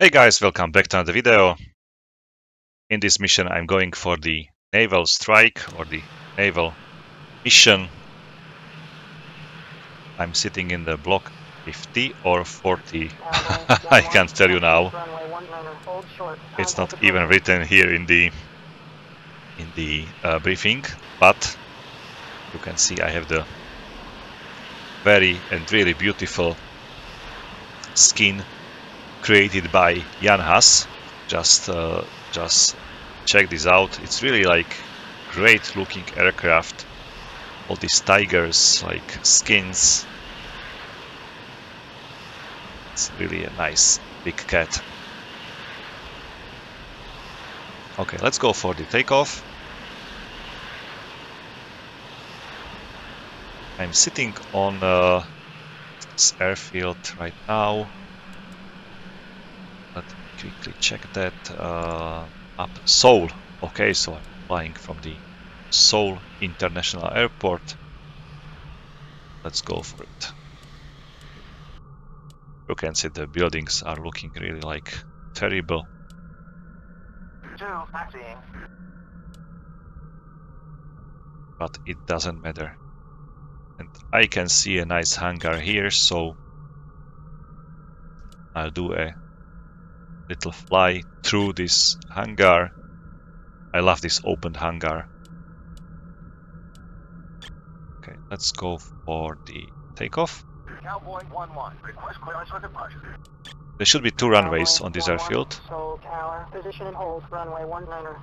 Hey guys, welcome back to another video. In this mission I'm going for the Naval strike or the Naval mission. I'm sitting in the block 50 or 40. I can't tell you now. It's not even written here in the briefing, but you can see I have the very and really beautiful skin created by Jan Haas. Just check this out. It's really like great looking aircraft. All these tigers like skins. It's really a nice big cat. Okay, let's go for the takeoff. I'm sitting on this airfield right now. Let me quickly check that up. Seoul. Okay, so I'm flying from the Seoul International Airport. Let's go for it. You can see the buildings are looking really like terrible. But it doesn't matter. And I can see a nice hangar here, so I'll do a little fly through this hangar. I love this open hangar. Okay, let's go for the takeoff. Cowboy 1-1, request clearance for departure. There should be two runways on this airfield. Seoul Tower, position and hold, runway 19er.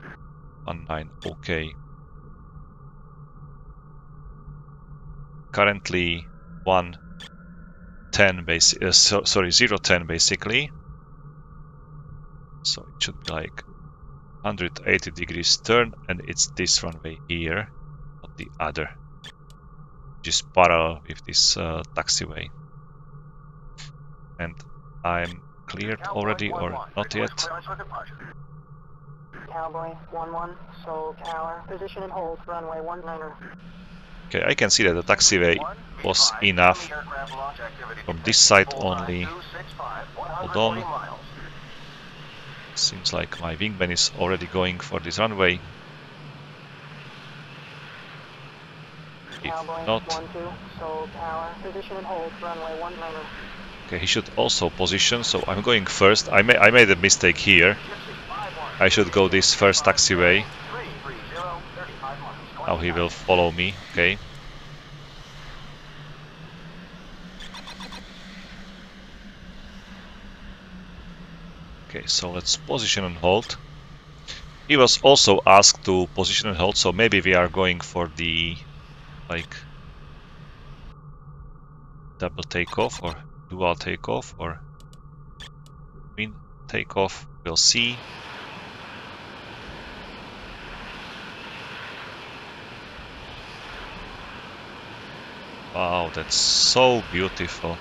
19, okay. Currently 010 basically. So it should be like 180 degrees turn, and it's this runway here, not the other, which is parallel with this taxiway. And I'm cleared already or not yet? Cowboy 1-1, Seoul Tower, position and hold, runway 19er. Okay, I can see that the taxiway was enough from this side only. Hold on. Seems like my wingman is already going for this runway. If not, okay, he should also position, so I'm going first. I made a mistake here. I should go this first taxiway. Now he will follow me, okay. Okay, so let's position and hold. He was also asked to position and hold, so maybe we are going for the like double takeoff or dual takeoff or twin takeoff. We'll see. Wow, that's so beautiful.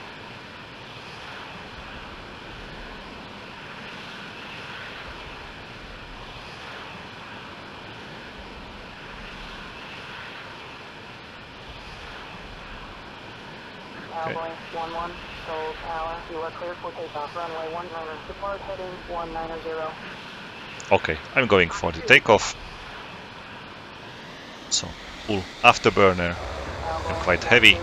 Cowboy 1-1, Seoul Tower, you are clear for takeoff, runway 19er, depart heading 190. Okay, I'm going for the takeoff. So, full afterburner and quite heavy.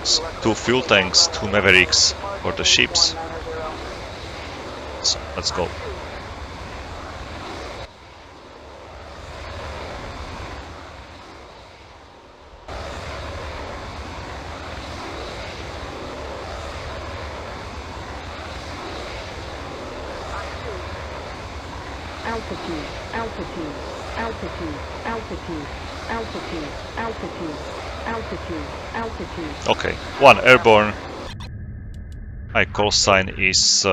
So, 2 fuel tanks, 2 Mavericks for the ships. So, let's go. Altitude, altitude, altitude, altitude, altitude, altitude, altitude, altitude. Okay, 1 airborne. My call sign is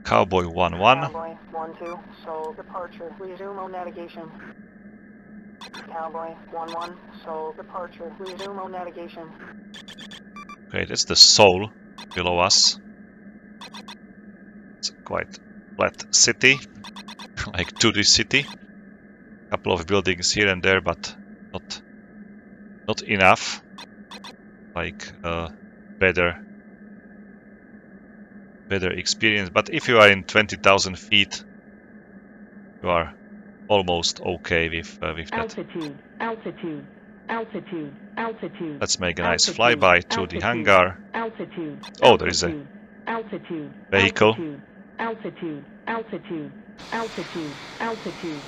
Cowboy 1-1. Cowboy 1-2, Seoul departure, resume on navigation. Cowboy 1-1, Seoul departure, resume on navigation. Okay, that's the Seoul below us. It's a quite flat city, like 2D city. Couple of buildings here and there, but not enough. Like better better experience. But if you are in 20,000 feet, you are almost okay with that. Altitude, altitude, altitude, altitude. Let's make a nice Altitude, flyby to the altitude, hangar. altitude. Oh, there is a altitude, vehicle. altitude, altitude, altitude, altitude, altitude.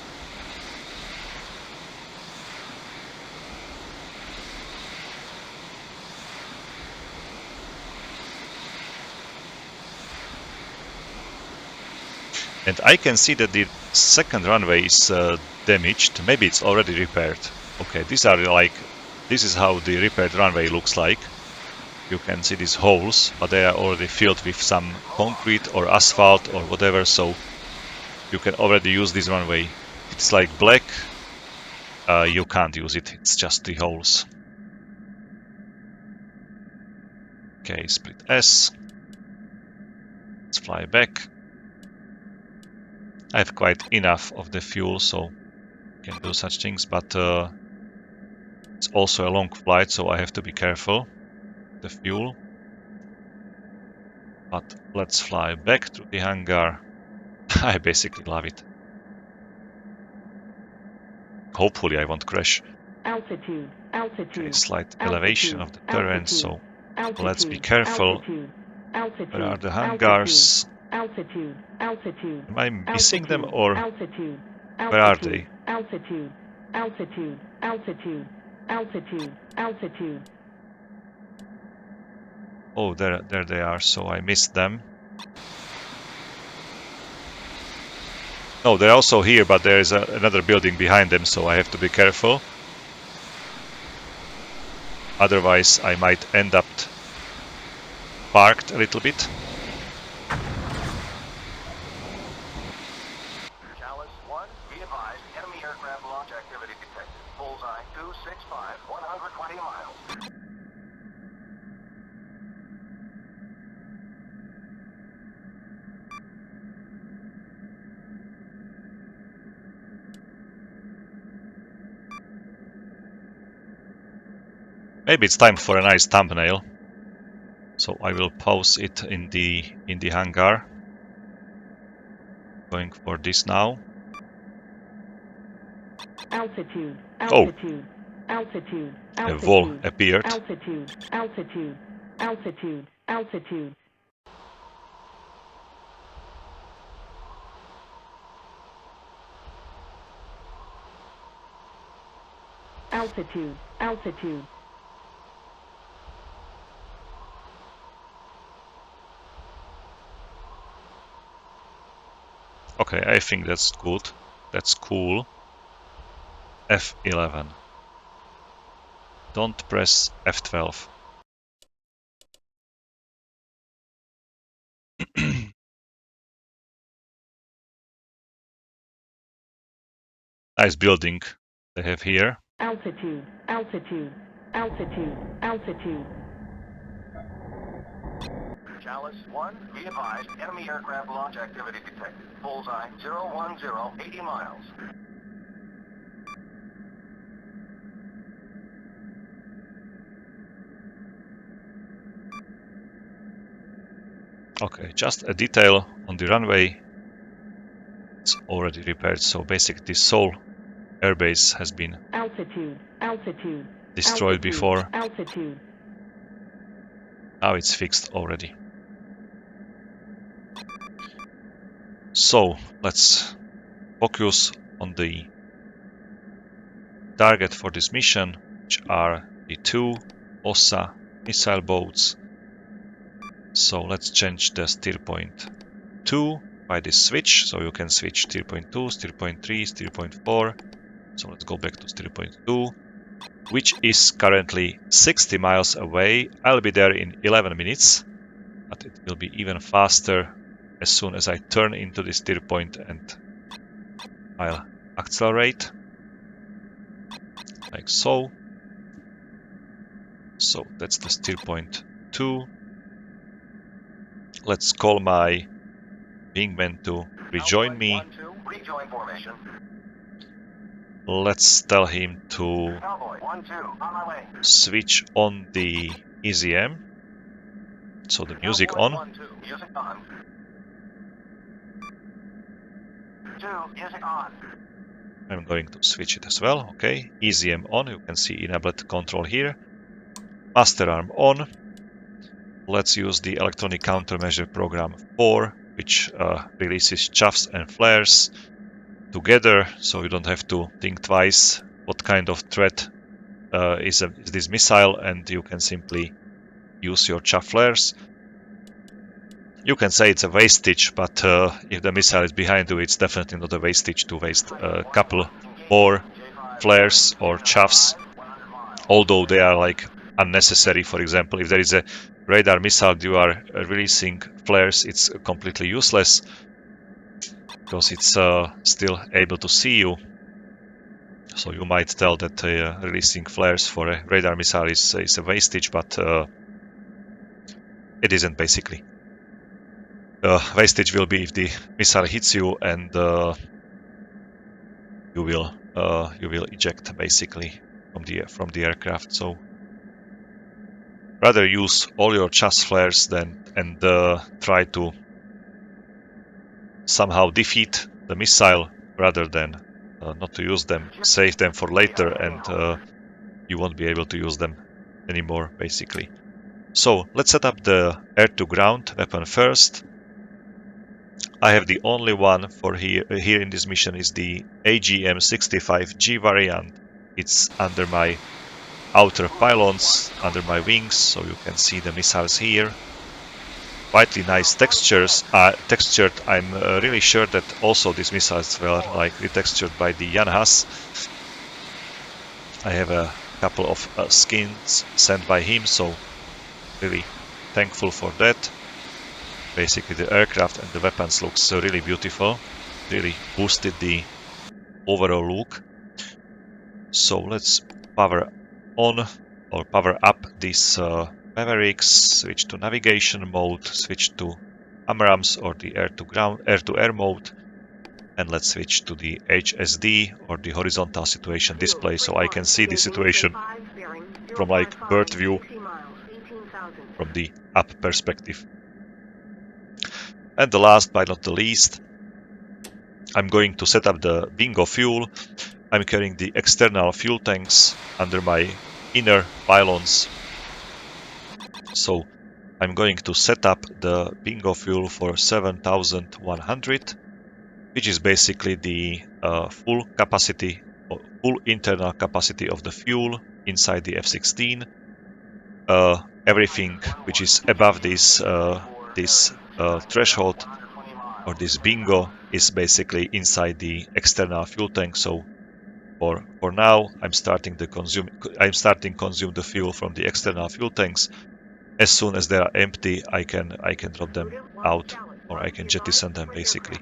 And I can see that the second runway is damaged. Maybe it's already repaired. Okay, this is how the repaired runway looks like. You can see these holes, but they are already filled with some concrete or asphalt or whatever, so you can already use this runway. If it's like black, you can't use it. It's just the holes. Okay, split S. Let's fly back. I have quite enough of the fuel, so I can do such things, but it's also a long flight, so I have to be careful with the fuel. But let's fly back to the hangar. I basically love it. Hopefully I won't crash. Altitude, altitude. Okay, slight elevation of the terrain, so let's be careful. Where are the hangars? Altitude, altitude. Am I missing them, or altitude, where are they? Altitude, altitude, altitude, altitude, altitude. Oh, there they are, so I missed them. No, they're also here, but there is another building behind them, so I have to be careful. Otherwise, I might end up parked a little bit. Chalice 1, be advised, enemy aircraft launch activity detected. Bullseye 265, 120 miles. Maybe it's time for a nice thumbnail. So I will pause it in the hangar. Going for this now. Altitude, Oh, altitude, altitude, a wall appeared. altitude, altitude, altitude, altitude. Altitude, altitude. Okay, I think that's good. That's cool. F11. Don't press F12. Nice building they have here. Altitude, altitude, altitude, altitude. Chalice 1, be advised, enemy aircraft launch activity detected. Bullseye 010, 80 miles. Okay, just a detail on the runway. It's already repaired, so basically this sole airbase has been Altitude, altitude, destroyed altitude, before. altitude. Now it's fixed already. So let's focus on the target for this mission, which are the 2 OSA missile boats. So let's change the steer point 2 by this switch, so you can switch steer point 2, steer point 3, steer point 4. So let's go back to steer point 2, which is currently 60 miles away. I'll be there in 11 minutes, but it will be even faster as soon as I turn into the steer point and I'll accelerate, like so. So that's the steer point 2. Let's call my wingman to rejoin me. 1-2, rejoin formation. Let's tell him to Cowboy 1-2, on my way. switch on the EZM. So the music Cowboy on. 1-2, music on. 2, music on. I'm going to switch it as well. Okay, EZM on. You can see enabled control here. Master arm on. Let's use the electronic countermeasure program 4, which releases chuffs and flares together, so you don't have to think twice what kind of threat is this missile, and you can simply use your chuff flares. You can say it's a wastage, but if the missile is behind you, it's definitely not a wastage to waste a couple more flares or chuffs, although they are like unnecessary. For example, if there is a radar missile you are releasing flares, it's completely useless because it's still able to see you. So you might tell that releasing flares for a radar missile is a wastage, but it isn't basically. Wastage will be if the missile hits you and you will eject basically from the aircraft. So rather use all your chaff flares and try to somehow defeat the missile rather than not to use them, save them for later, and you won't be able to use them anymore basically. So let's set up the air-to-ground weapon first. I have the only one for here in this mission is the AGM-65G variant. It's under my outer pylons, under my wings, so you can see the missiles here. Quite nice textures. Textured. I'm really sure that also these missiles were like retextured by the Janhas. I have a couple of skins sent by him, so really thankful for that. Basically the aircraft and the weapons looks really beautiful, really boosted the overall look. So let's power on or power up these Mavericks, switch to navigation mode, switch to AMRAAMs or the air-to-air mode, and let's switch to the HSD or the horizontal situation display so I can see the situation from like bird view, from the up perspective. And the last but not the least, I'm going to set up the bingo fuel. I'm carrying the external fuel tanks under my inner pylons. So I'm going to set up the bingo fuel for 7100, which is basically the full capacity, or full internal capacity of the fuel inside the F-16. Everything which is above this threshold or this bingo is basically inside the external fuel tank. So for now, I'm starting consume the fuel from the external fuel tanks. As soon as they are empty, I can drop them out, or I can jettison them basically.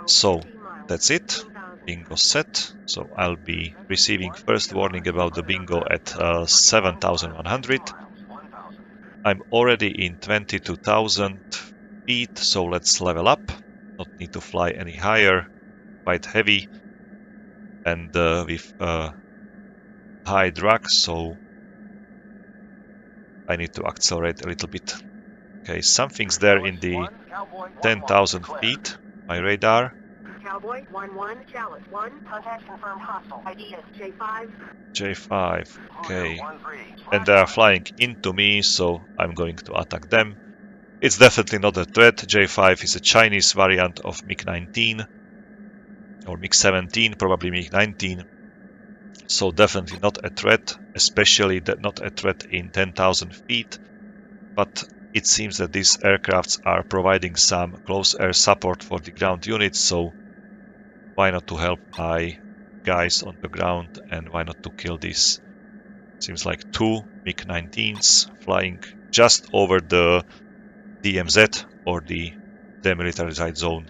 So that's it. Bingo set. So I'll be receiving first warning about the bingo at 7100. I'm already in 22,000 feet, so let's level up. Not need to fly any higher. Quite heavy and with high drag, so I need to accelerate a little bit. Okay, something's there in the 10,000 feet, my radar. Cowboy 1-1, Chalice 1, contact confirmed hostile. ID is J5. J5, okay. And they are flying into me, so I'm going to attack them. It's definitely not a threat. J5 is a Chinese variant of MiG-19 or MiG-17, probably MiG-19. So definitely not a threat, especially not a threat in 10,000 feet. But it seems that these aircrafts are providing some close air support for the ground units, so why not to help my guys on the ground, and why not to kill these? Seems like 2 MiG-19s flying just over the DMZ or the demilitarized zone.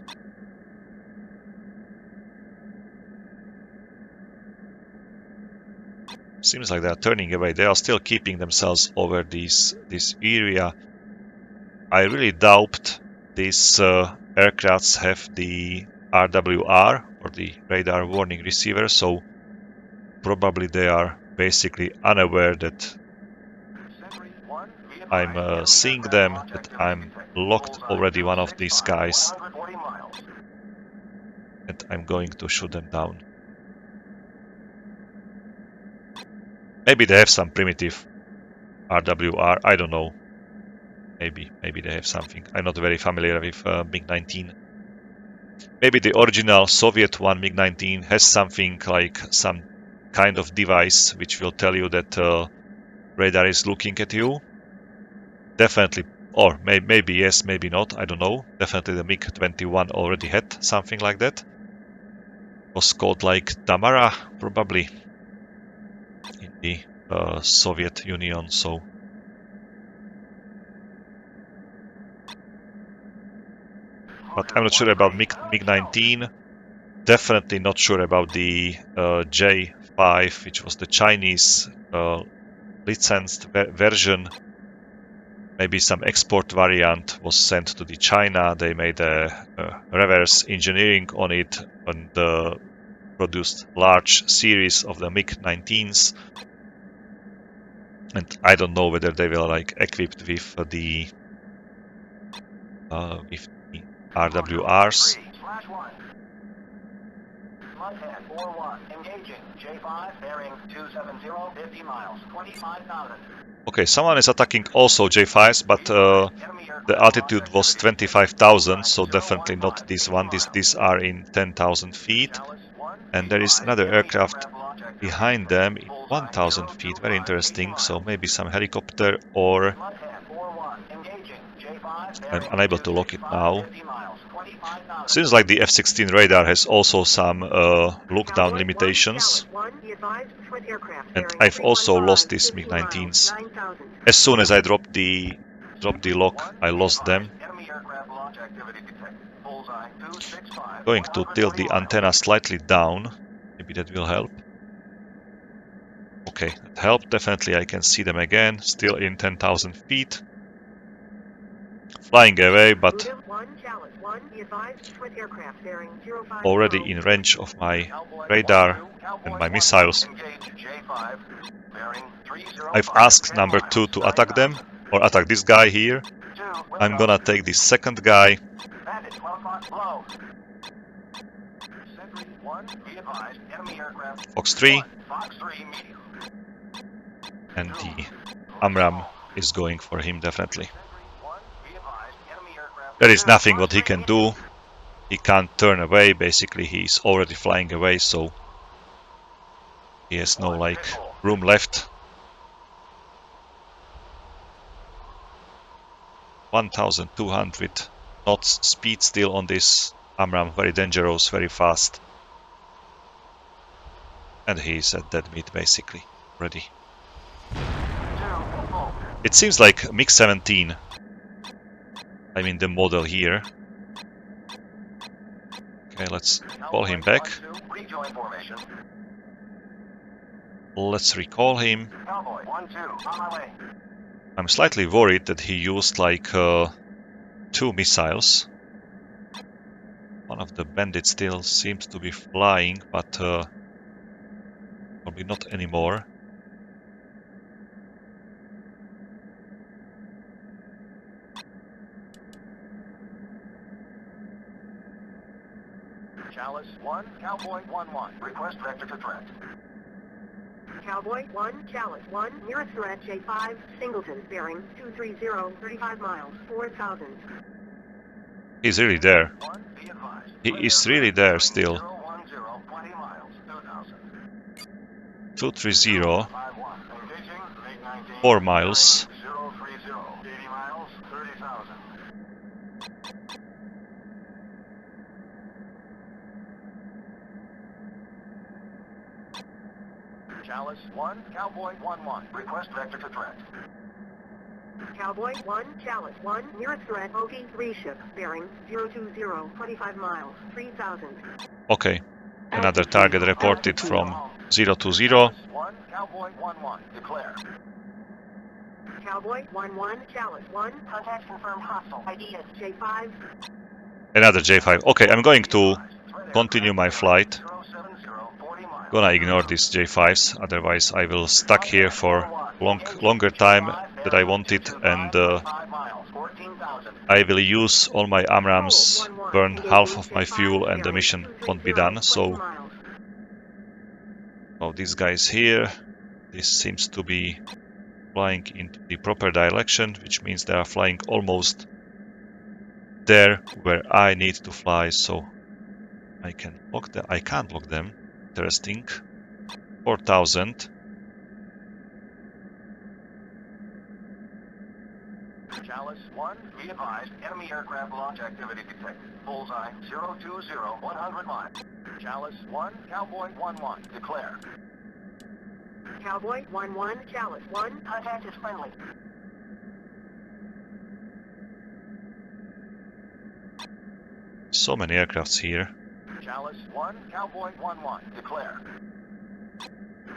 Seems like they are turning away. They are still keeping themselves over this area. I really doubt these aircrafts have the RWR or the radar warning receiver, so probably they are basically unaware that I'm seeing them, that I'm locked already one of these guys, and I'm going to shoot them down. Maybe they have some primitive RWR, I don't know. Maybe they have something. I'm not very familiar with MiG-19. Maybe the original Soviet one, MiG-19, has something like some kind of device which will tell you that radar is looking at you. Definitely, or maybe yes, maybe not, I don't know. Definitely the MiG-21 already had something like that. It was called like Tamara, probably, in the Soviet Union, so... But I'm not sure about MiG-19. Definitely not sure about the J5, which was the Chinese licensed version. Maybe some export variant was sent to the China. They made a reverse engineering on it and produced large series of the MiG-19s. And I don't know whether they will like equipped with the RWRs. Mudhead 4-1, engaging. J5, bearing 270, 50 miles, 25,000. Okay, someone is attacking also J5s, but the altitude was 25,000, so definitely not this one. These are in 10,000 feet. And there is another aircraft behind them in 1,000 feet. Very interesting. So maybe some helicopter, or... I'm unable to lock it now. Seems like the F-16 radar has also some look-down limitations. And I've also lost these MiG-19s. As soon as I dropped the lock, I lost them. Going to tilt the antenna slightly down. Maybe that will help. Okay, that helped. Definitely I can see them again. Still in 10,000 feet. Flying away, but already in range of my radar and my missiles. I've asked number 2 to attack them, or attack this guy here. I'm gonna take this second guy. Fox 3. And the AMRAAM is going for him, definitely. There is nothing what he can do. He can't turn away, basically he's already flying away, so he has no like room left. 1,200 knots speed still on this AMRAAM, very dangerous, very fast. And he's at dead meat basically, already. It seems like MiG-17. I mean the model here. Okay, let's call him back. Let's recall him. I'm slightly worried that he used like 2 missiles. One of the bandits still seems to be flying, but probably not anymore. Chalice 1, Cowboy 1-1. Request vector to threat. Cowboy 1, Chalice 1, nearest threat J5, Singleton, bearing 230, 35 miles, 4,000. He's really there. He is really there still. 230, 4 miles. Chalice 1, Cowboy 1-1. Request vector to threat. Cowboy 1, Chalice 1, nearest threat Okie 3 ship, bearing 020, 25 miles, 3,000. Okay, another target reported from 020. Chalice 1, Cowboy 1-1. Declare. Cowboy 1-1, Chalice 1, contact confirmed hostile. ID is J5. Another J5. Okay, I'm going to continue my flight. Gonna ignore these J5s, otherwise I will stuck here for longer time that I wanted, and I will use all my AMRAAMs, burn half of my fuel, and the mission won't be done. So, oh, this guy is here. This seems to be flying into the proper direction, which means they are flying almost there where I need to fly. So I can block them. I can't block them. Interesting. 4,000. Chalice 1, be advised, enemy aircraft launch activity detected. Bullseye 020, 100 miles. Chalice 1, Cowboy 11, declare. Cowboy 1-1, Chalice 1, contact is friendly. So many aircrafts here. Chalice 1, Cowboy 11, declare.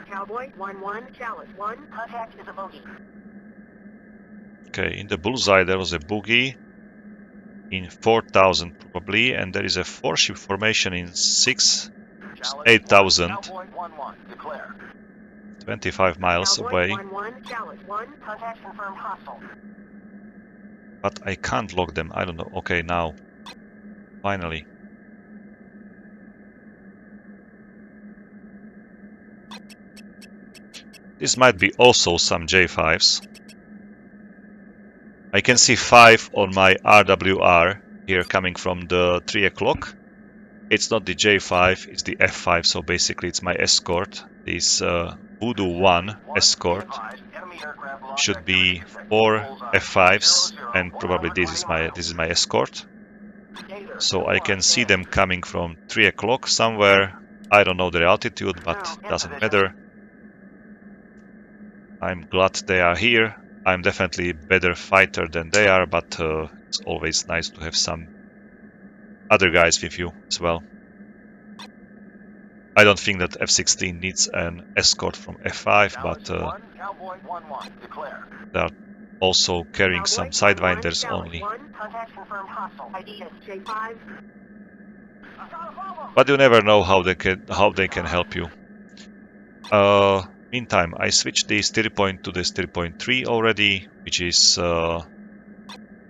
Cowboy 1-1, Chalice 1, contact is a bogey. Okay, in the bullseye there was a bogey in 4,000 probably, and there is a 4-ship formation in 8,000, Cowboy 11, declare. 25 miles Cowboy away. 1-1, Chalice 1, contact confirmed hostile. But I can't lock them. I don't know. Okay, now. Finally. This might be also some J5s. I can see 5 on my RWR here coming from the 3 o'clock. It's not the J5, it's the F5, so basically it's my escort. This Voodoo 1 escort should be 4 F5s, and probably this is my escort. So I can see them coming from 3 o'clock somewhere. I don't know their altitude, but doesn't matter. I'm glad they are here. I'm definitely a better fighter than they are, but it's always nice to have some other guys with you as well. I don't think that F-16 needs an escort from F5, but they are also carrying some sidewinders only. But you never know how they can help you. Meantime, I switched the steer point to the steer point 3 already, which is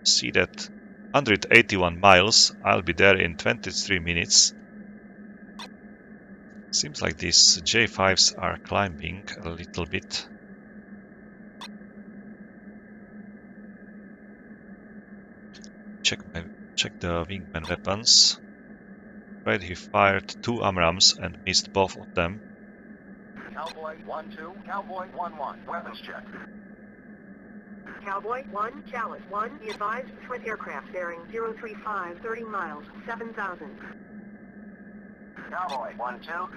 see that 181 miles. I'll be there in 23 minutes. Seems like these J5s are climbing a little bit. Check the wingman weapons. Right, he fired 2 AMRAAMs and missed both of them. Cowboy 1-2, Cowboy 1-1, weapons check. Cowboy 1, Chalice 1, be advised, twin aircraft bearing 035, 30 miles, 7,000. Cowboy 1-2.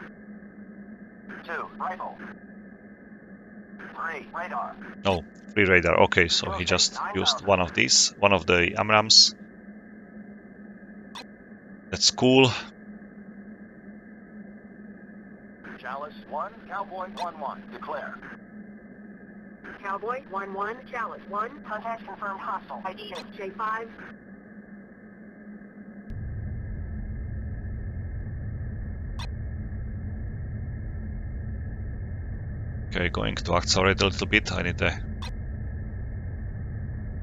2, rifle. 3, radar. Oh, 3 radar. Okay, so he just used one of these, one of the AMRAAMs. That's cool. Chalice 1, Cowboy 1-1, declare. Cowboy 1-1, Chalice 1, contact confirmed hostile. ID is J5. Okay, going to accelerate a little bit. I need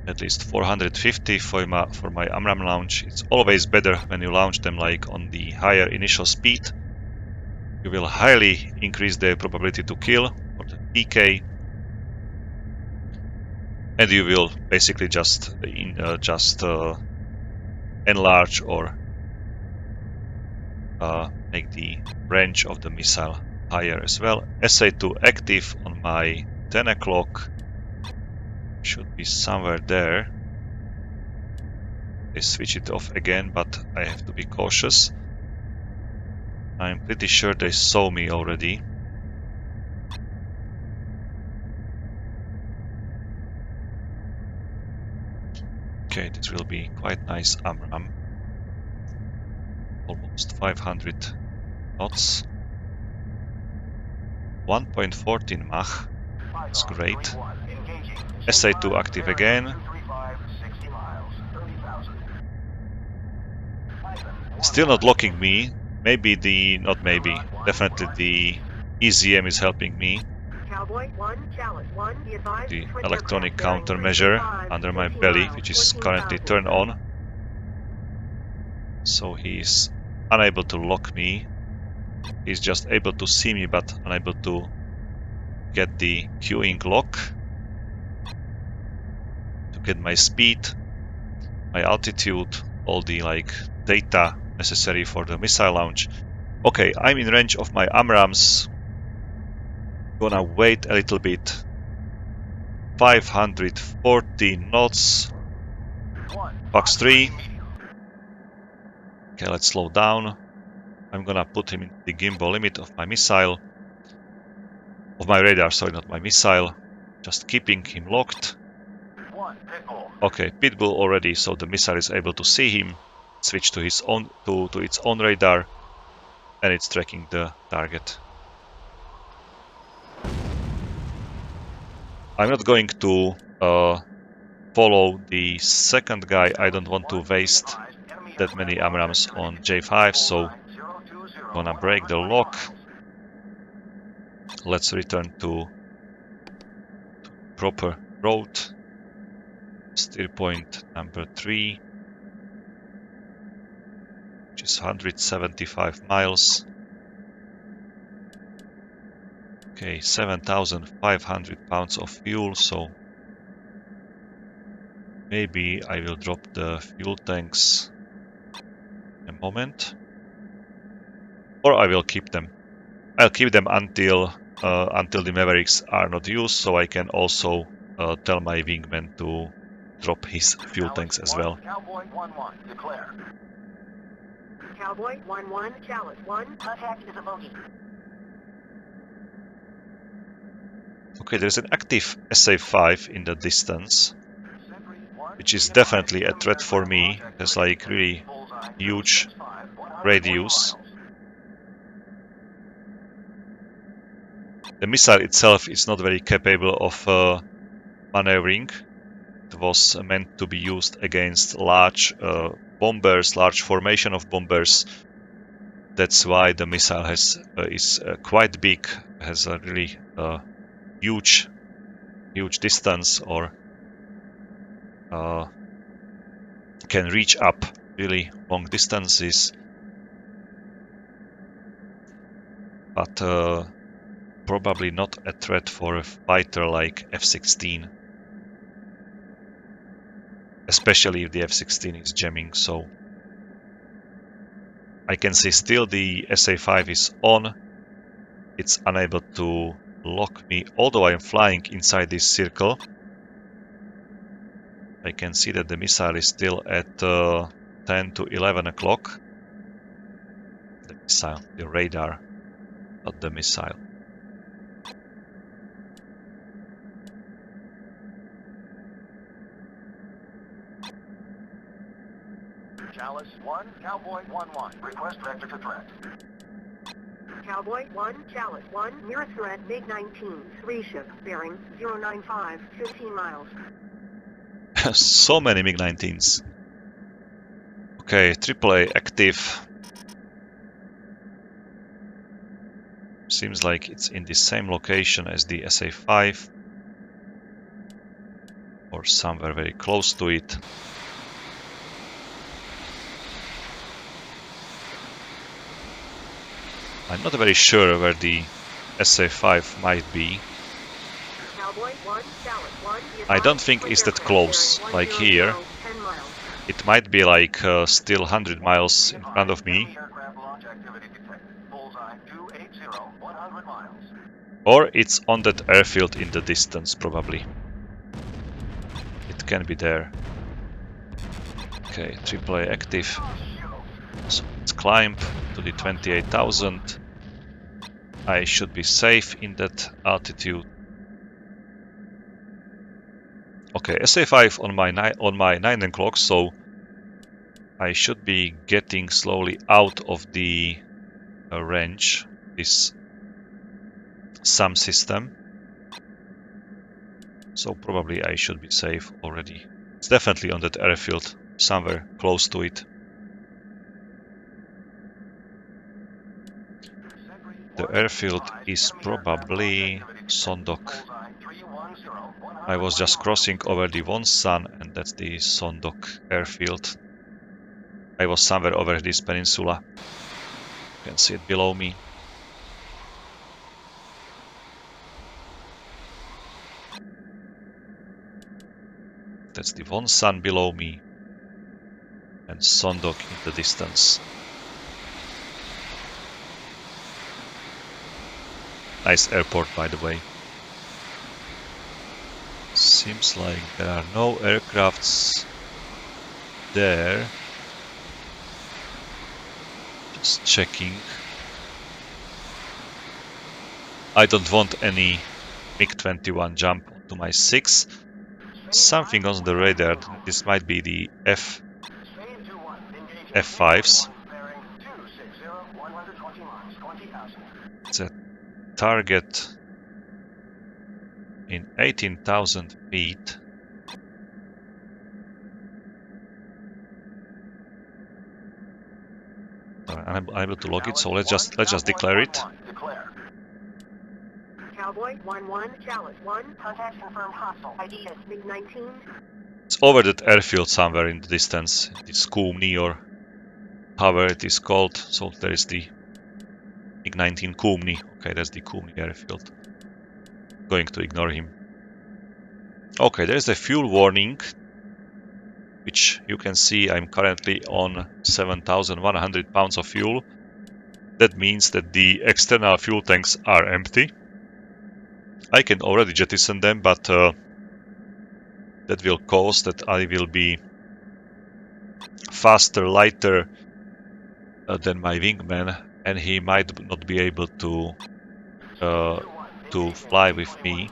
at least 450 for my AMRAAM launch. It's always better when you launch them like on the higher initial speed. You will highly increase the probability to kill, or the PK, and you will basically just enlarge or make the range of the missile higher as well. SA2 active on my 10 o'clock. Should be somewhere there. They switch it off again, but I have to be cautious. I'm pretty sure they saw me already. Okay, this will be quite nice AMRAAM. Almost 500 knots. 1.14 Mach. That's great. SA2 active again. Still not locking me. Definitely the EZM is helping me. Cowboy 1, Chalice 1, be advised. the twin electronic aircraft bearing countermeasure 335, under my 15 belly, miles, which is 14 currently thousand. turned on. So he's unable to lock me. He's just able to see me, but unable to get the queuing lock. To get my speed, my altitude, all the data necessary for the missile launch. Okay, I'm in range of my AMRAAMs. Gonna wait a little bit. 540 knots. Fox 3. Okay, let's slow down. I'm gonna put him in the gimbal limit of my missile. Of my radar, sorry, not my missile. Just keeping him locked. Okay, pitbull already, so the missile is able to see him. Switch to his own to its own radar, and it's tracking the target. I'm not going to follow the second guy. I don't want to waste that many AMRAAMs on J5, so I'm gonna break the lock. Let's return to proper road. Steer point number 3, which is 175 miles. Okay, 7,500 pounds of fuel, so maybe I will drop the fuel tanks in a moment. Or I will keep them. I'll keep them until the Mavericks are not used, so I can also tell my wingman to drop his fuel tanks as well. Cowboy 1-1, declare. Cowboy 1-1, Chalice 1, contact is a bogey. Okay, there's an active SA-5 in the distance, which is definitely a threat for me. It has really huge radius. The missile itself is not very capable of maneuvering. It was meant to be used against large bombers, large formation of bombers. That's why the missile is quite big, has a really huge distance, or can reach up really long distances. But probably not a threat for a fighter like F-16. Especially if the F-16 is jamming, so I can see still the SA-5 is on. It's unable to lock me, although I am flying inside this circle. I can see that the missile is still at 10 to 11 o'clock. The missile, the radar, not the missile. Chalice 1, Cowboy 1-1, request vector to threat. Cowboy 1, Chalice 1, nearest threat MiG-19, 3-ship, bearing 095, 15 miles. So many MiG-19s. Okay, AAA active. Seems like it's in the same location as the SA-5. Or somewhere very close to it. I'm not very sure where the SA-5 might be. Cowboy 1, Chalice 1, I don't think it's that close, like here. 10 miles. It might be still 100 miles in front of me. Enemy aircraft launch activity detected. Bullseye 280, 100 miles. Or it's on that airfield in the distance, probably. It can be there. Okay, AAA active. So let's climb to the 28,000. I should be safe in that altitude. Okay, SA-5 on my 9 o'clock, so I should be getting slowly out of the range, this SAM system. So probably I should be safe already. It's definitely on that airfield, somewhere close to it. The airfield is probably Sondok. I was just crossing over the Wonsan, and that's the Sondok airfield. I was somewhere over this peninsula. You can see it below me. That's the Wonsan below me, and Sondok in the distance. Nice airport, by the way. Seems like there are no aircrafts there. Just checking. I don't want any MiG-21 jump onto my 6. Something on the radar. This might be the F5s. It's a target in 18,000 feet. I'm unable to log it, so let's just declare it. Cowboy 1-1, Chalice 1, contact confirmed hostile. ID is MiG-19. It's over that airfield somewhere in the distance. It's Kumni or however it is called. So there is the MiG-19 Kumni. Okay, that's the Kumni airfield. Going to ignore him. Okay, there is a fuel warning, which you can see I'm currently on 7,100 pounds of fuel. That means that the external fuel tanks are empty. I can already jettison them, but that will cause that I will be faster, lighter than my wingman, and he might not be able to fly with me.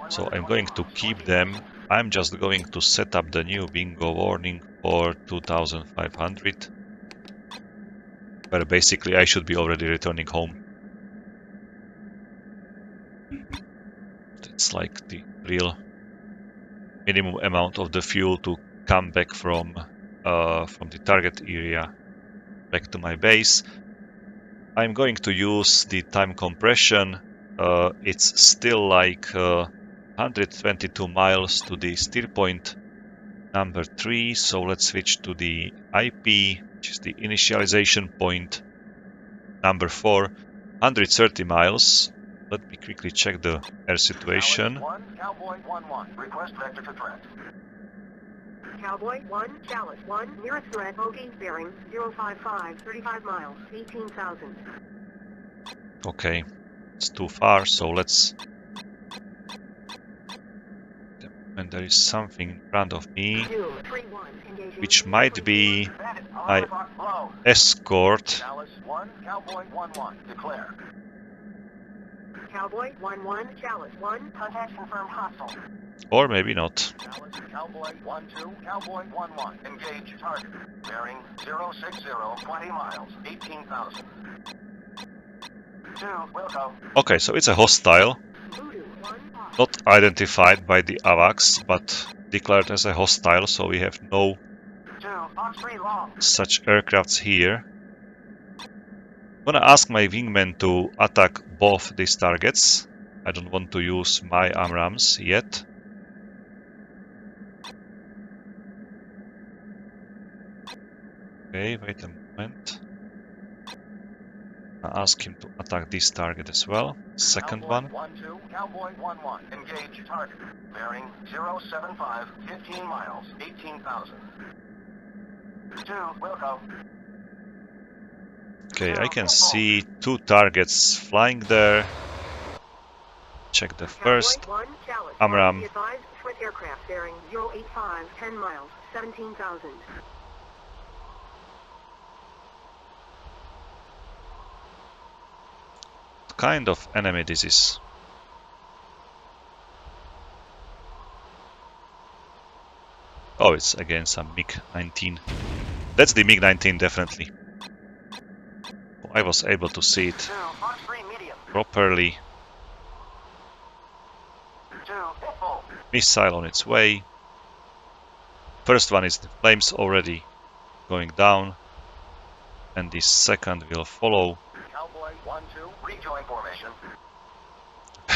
So I'm going to keep them. I'm just going to set up the new bingo warning for 2,500, where basically I should be already returning home. That's like the real minimum amount of the fuel to come back from the target area back to my base. I'm going to use the time compression. It's still like 122 miles to the steer point number 3, so let's switch to the IP, which is the initialization point number 4, 130 miles. Let me quickly check the air situation. Cowboy 1-1. Request vector to threat. Cowboy 1, Chalice 1, nearest threat, bogey bearing 055, 35 miles, 18,000. Okay, it's too far, so let's... And there is something in front of me, which might be my escort. Chalice 1, Cowboy 1-1. Declare. Cowboy 1-1, Chalice 1, contact confirmed hostile. Or maybe not. Chalice, Cowboy 1-2, Cowboy 1-1. Engage target. Bearing 060, 20 miles, 18,000. 2, Wilco. Okay, so it's a hostile. Not identified by the AVAX, but declared as a hostile, so we have no such aircrafts here. I'm gonna ask my wingman to attack both these targets. I don't want to use my AMRAAMs yet. Okay, wait a moment. I'll ask him to attack this target as well. Second one. Cowboy 1-1. Engage target. Bearing 075, 15 miles, 18,000. 2, Wilco. Okay, I can see 2 targets flying there. Check the first AMRAAM. Aircraft bearing 085, 10 miles, 17,000. What kind of enemy this is? Oh, it's again some MiG-19. That's the MiG-19, definitely. I was able to see it properly. Missile on its way. First one is the flames already going down, and the second will follow. Cowboy Cowboy 1-2, rejoin formation.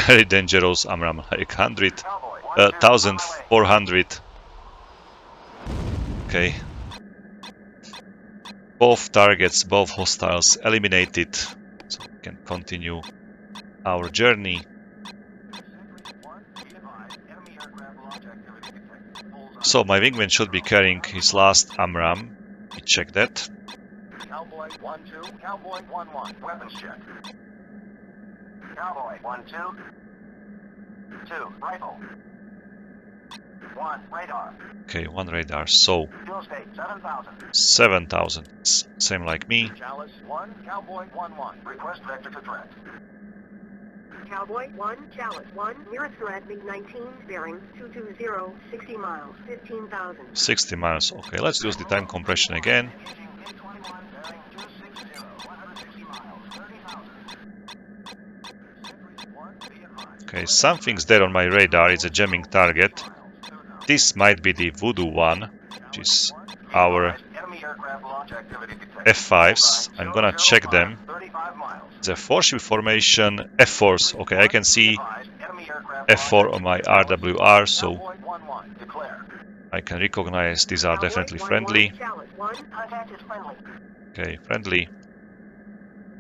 Very dangerous AMRAAM, like Cowboy 1-2, 1400. Okay. Both targets, both hostiles eliminated. So we can continue our journey. So my wingman should be carrying his last AMRAAM. We check that. Cowboy 1-2, Cowboy 1-1, weapons check. Cowboy 1-2, 2, rifle. 1, radar. Okay, 1 radar. So Fuel state 7,000. 7,000. Same like me. Chalice 1, Cowboy 1-1, request vector to threat. Cowboy 1, Chalice 1, nearest threat MiG-19, bearing 220, 60 miles, 15,000. 60 miles. Okay, let's use the time compression again. Engaging MiG-21, bearing 260, 160 miles, 30,000. Sentry 1, be advised. Okay, something's there on my radar. It's a jamming target. This might be the Voodoo one, which is our Enemy aircraft launch activity detected. F5s. I'm gonna check them. 35 miles. It's a 4-ship formation, F4s. Okay, I can see Enemy aircraft F4 on my RWR, so Cowboy 1-1, declare. I can recognize these are Cowboy definitely 1-1, friendly. Chalice 1, contact is friendly. Okay, friendly.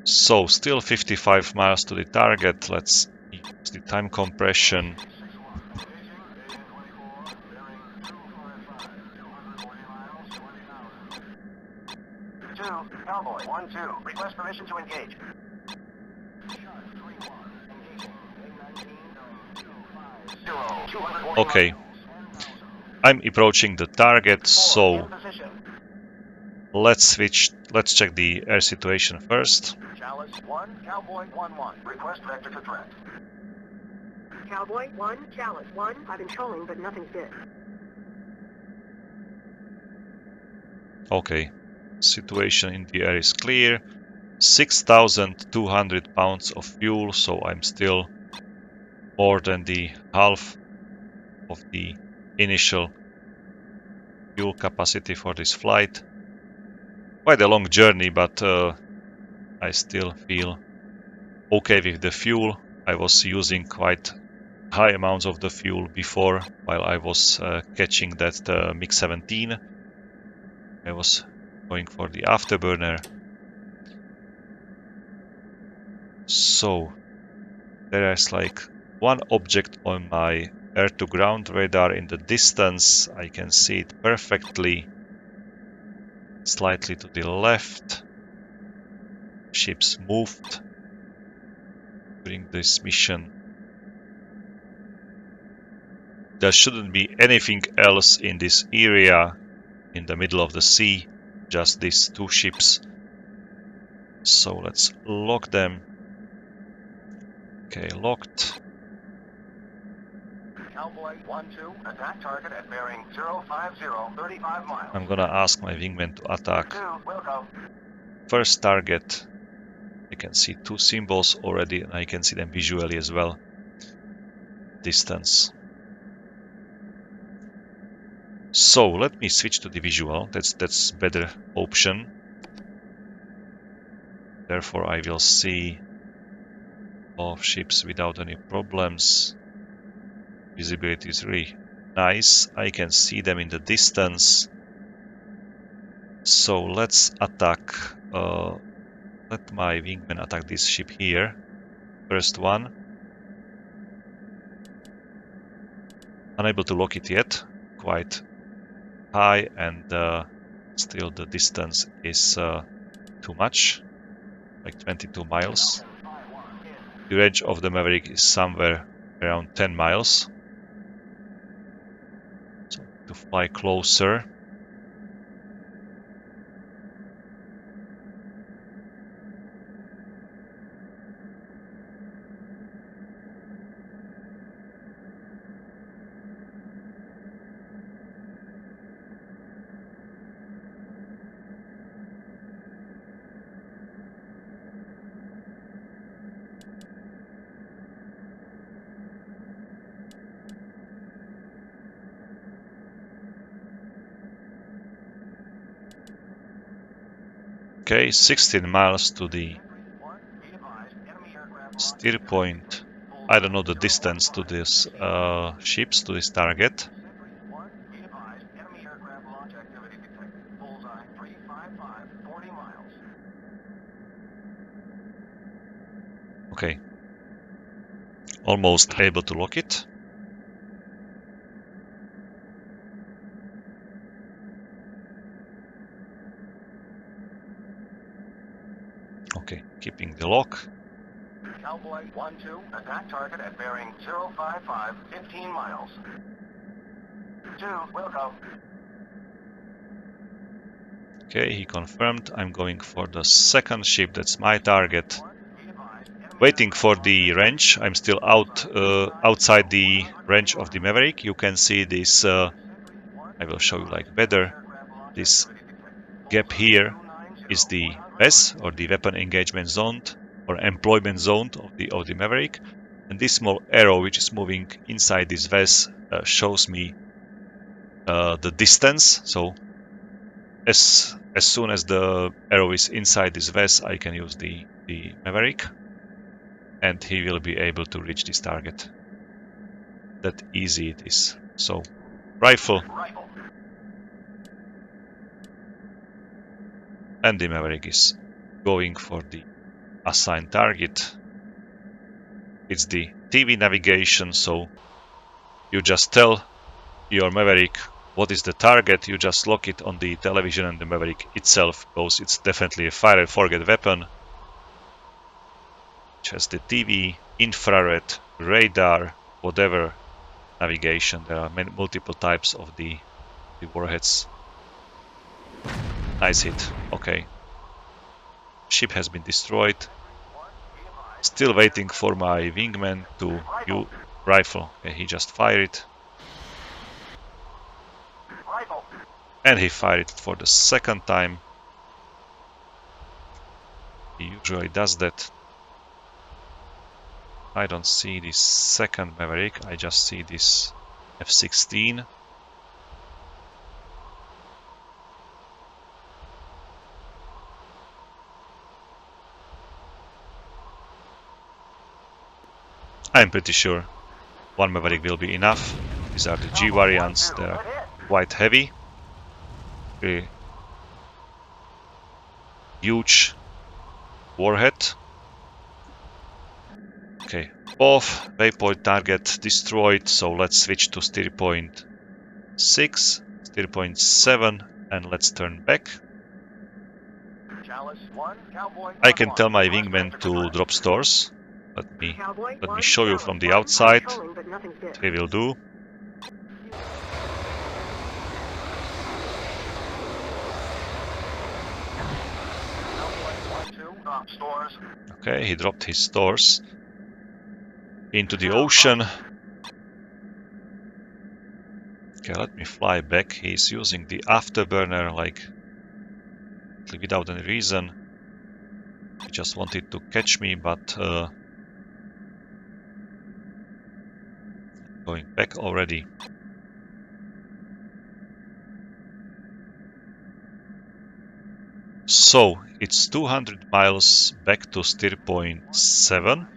So, still 55 miles to the target. Let's use the time compression. Cowboy 1-2, request permission to engage. Okay, I'm approaching the target, so let's switch. Let's check the air situation first. Chalice 1, Cowboy 1-1, request vector to threat. Cowboy 1, Chalice 1, I've been trolling, but nothing's bit. Okay, situation in the air is clear. 6,200 pounds of fuel, so I'm still more than the half of the initial fuel capacity for this flight. Quite a long journey, but I still feel okay with the fuel. I was using quite high amounts of the fuel before while I was catching that MiG-17. I was going for the afterburner. So there is like one object on my air-to-ground radar in the distance. I can see it perfectly. Slightly to the left. Ships moved during this mission. There shouldn't be anything else in this area in the middle of the sea, just these two ships. So let's lock them. Okay, locked. Cowboy 1-2, attack target at bearing 050, 35 miles. I'm gonna ask my wingman to attack 2, will go. first target. I can see two symbols already, and I can see them visually as well. Distance. So let me switch to the visual. That's better option. Therefore, I will see both ships without any problems. Visibility is really nice. I can see them in the distance. So let's attack. Let my wingman attack this ship here. First one. Unable to lock it yet. Quite high, and still the distance is too much. Like 22 miles. The range of the Maverick is somewhere around 10 miles. So to fly closer. Okay, 16 miles to the steer point. I don't know the distance to this ships, to this target. Sentry 1, be advised, enemy aircraft launch activity detected. Bullseye 355, 40 miles. Okay. Almost able to lock it. Okay, keeping the lock. Cowboy 1-2, attack target at bearing 055, 15 miles. 2, Wilco. Okay, he confirmed. I'm going for the second ship, that's my target. 1, be advised, enemy Waiting for aircraft the launch range. I'm still outside the range of the Maverick. You can see this, I will show you like better. This gap here is the WEZ, or the weapon engagement zone, or employment zone of the Maverick. And this small arrow which is moving inside this WEZ shows me the distance. So as soon as the arrow is inside this WEZ, I can use the Maverick, and he will be able to reach this target. That easy it is. So rifle, and the Maverick is going for the assigned target. It's the TV navigation, so you just tell your Maverick what is the target, you just lock it on the television and the Maverick itself goes. It's definitely a fire and forget weapon, which has the TV, infrared, radar, whatever navigation. There are multiple types of the warheads. Nice hit. Okay. Ship has been destroyed. Still waiting for my wingman to use rifle. Okay, he just fired it. And he fired it for the second time. He usually does that. I don't see this second Maverick, I just see this F-16. I'm pretty sure one Maverick will be enough. These are the G variants, they are quite heavy. Really huge warhead. Okay, both waypoint target destroyed, so let's switch to steer point 6, steer point 7, and let's turn back. I can tell my wingman to drop stores. Let me show you from the outside what he will do. Okay, he dropped his stores into the ocean. Okay, let me fly back. He's using the afterburner like without any reason. He just wanted to catch me, but going back already. So it's 200 miles back to steer point 7.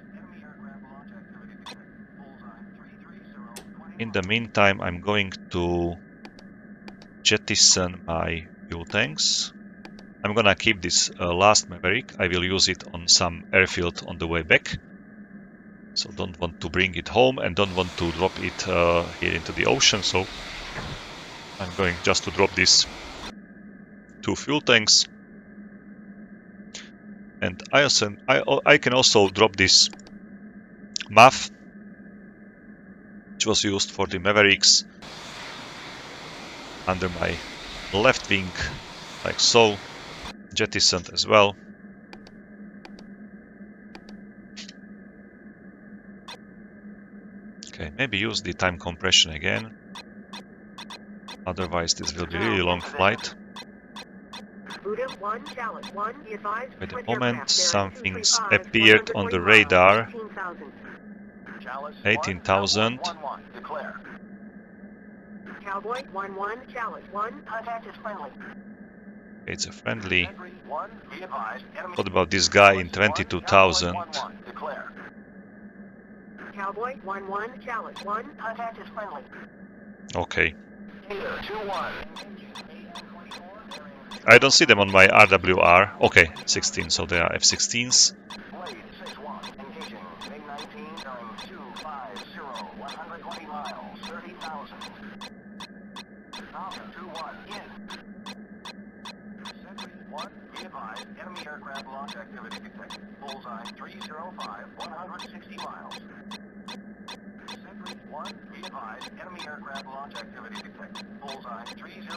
In the meantime, I'm going to jettison my fuel tanks. I'm gonna keep this last Maverick. I will use it on some airfield on the way back. So don't want to bring it home and don't want to drop it here into the ocean. So I'm going just to drop these 2 fuel tanks. And I can also drop this MAF, which was used for the Mavericks, under my left wing, like so, jettisoned as well. Okay, maybe use the time compression again, otherwise this will be a really long flight. Wait a moment, something's appeared on the radar. 18,000. Cowboy 1-1, Chalice 1, contact is friendly. It's a friendly. What about this guy in 22,000? Cowboy 1-1, Chalice 1. Contact is friendly. Okay. Gator 2-1. I don't see them on my RWR. Okay, 16, so they are F-16s. Blade 6-1. Engaging. MiG-19 bearing 250. 120 miles. 30,000. Falcon 2-1. In. Sentry 1. Be advised. Enemy aircraft launch activity detected. Bullseye 305. 160 miles. Sentry 1. Be advised. Enemy aircraft launch activity detected. Bullseye 300.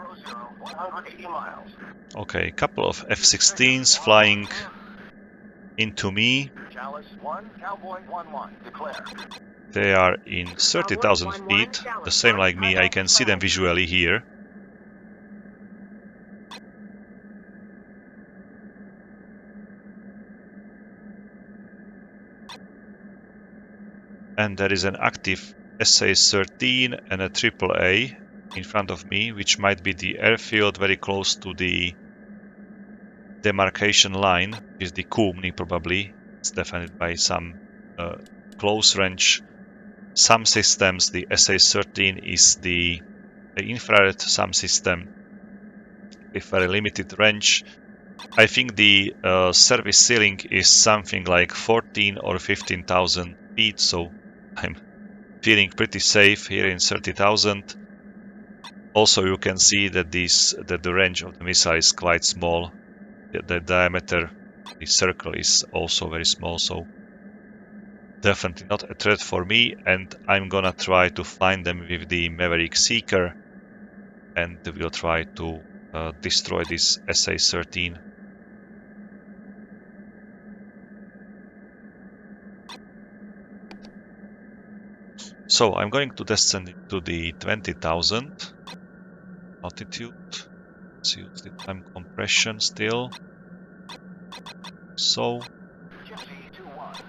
180 miles. Okay, couple of F-16s flying into me. Chalice 1. Cowboy 1-1. Declare. They are in 30,000 feet, the same like me. I can see them visually here. And there is an active SA-13 and a AAA in front of me, which might be the airfield very close to the demarcation line, which is the Kumni probably. It's defended by some close range SAM systems. The SA-13 is the infrared SAM system with very limited range. I think the service ceiling is something like 14 or 15,000 feet, so I'm feeling pretty safe here in 30,000. Also, you can see that the range of the missile is quite small. The diameter, the circle is also very small, so definitely not a threat for me. And I'm gonna try to find them with the Maverick Seeker, and we'll try to destroy this SA-13. So I'm going to descend to the 20,000 altitude. Let's use the time compression still. So Gypsy 2-1.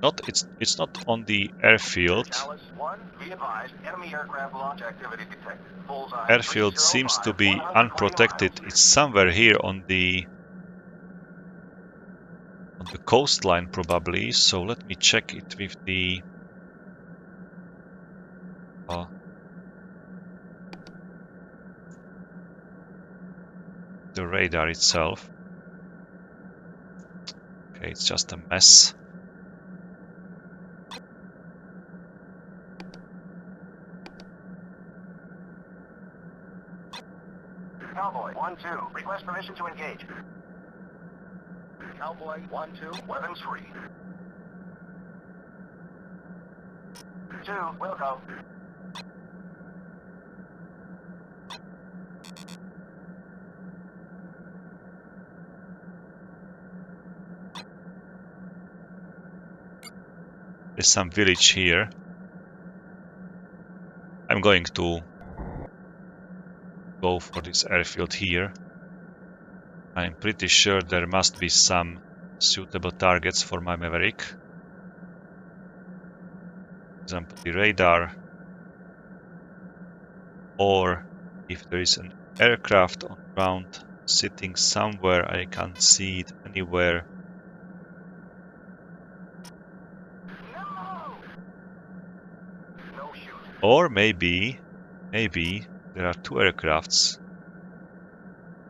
In. it's not on the airfield. Chalice 1. Be advised. Enemy aircraft launch activity detected. Bullseye Airfield seems to 305. be 120 unprotected. miles. It's somewhere here on the coastline probably. So let me check it with the radar itself. Okay, it's just a mess. Cowboy 1-2. Request permission to engage. Cowboy 1-2. Weapons free. 2. Wilco. There's some village here. I'm going to go for this airfield here. I'm pretty sure there must be some suitable targets for my Maverick. For example, the radar. Or if there is an aircraft on ground sitting somewhere, I can't see it anywhere. No shoot. Or maybe there are two aircrafts.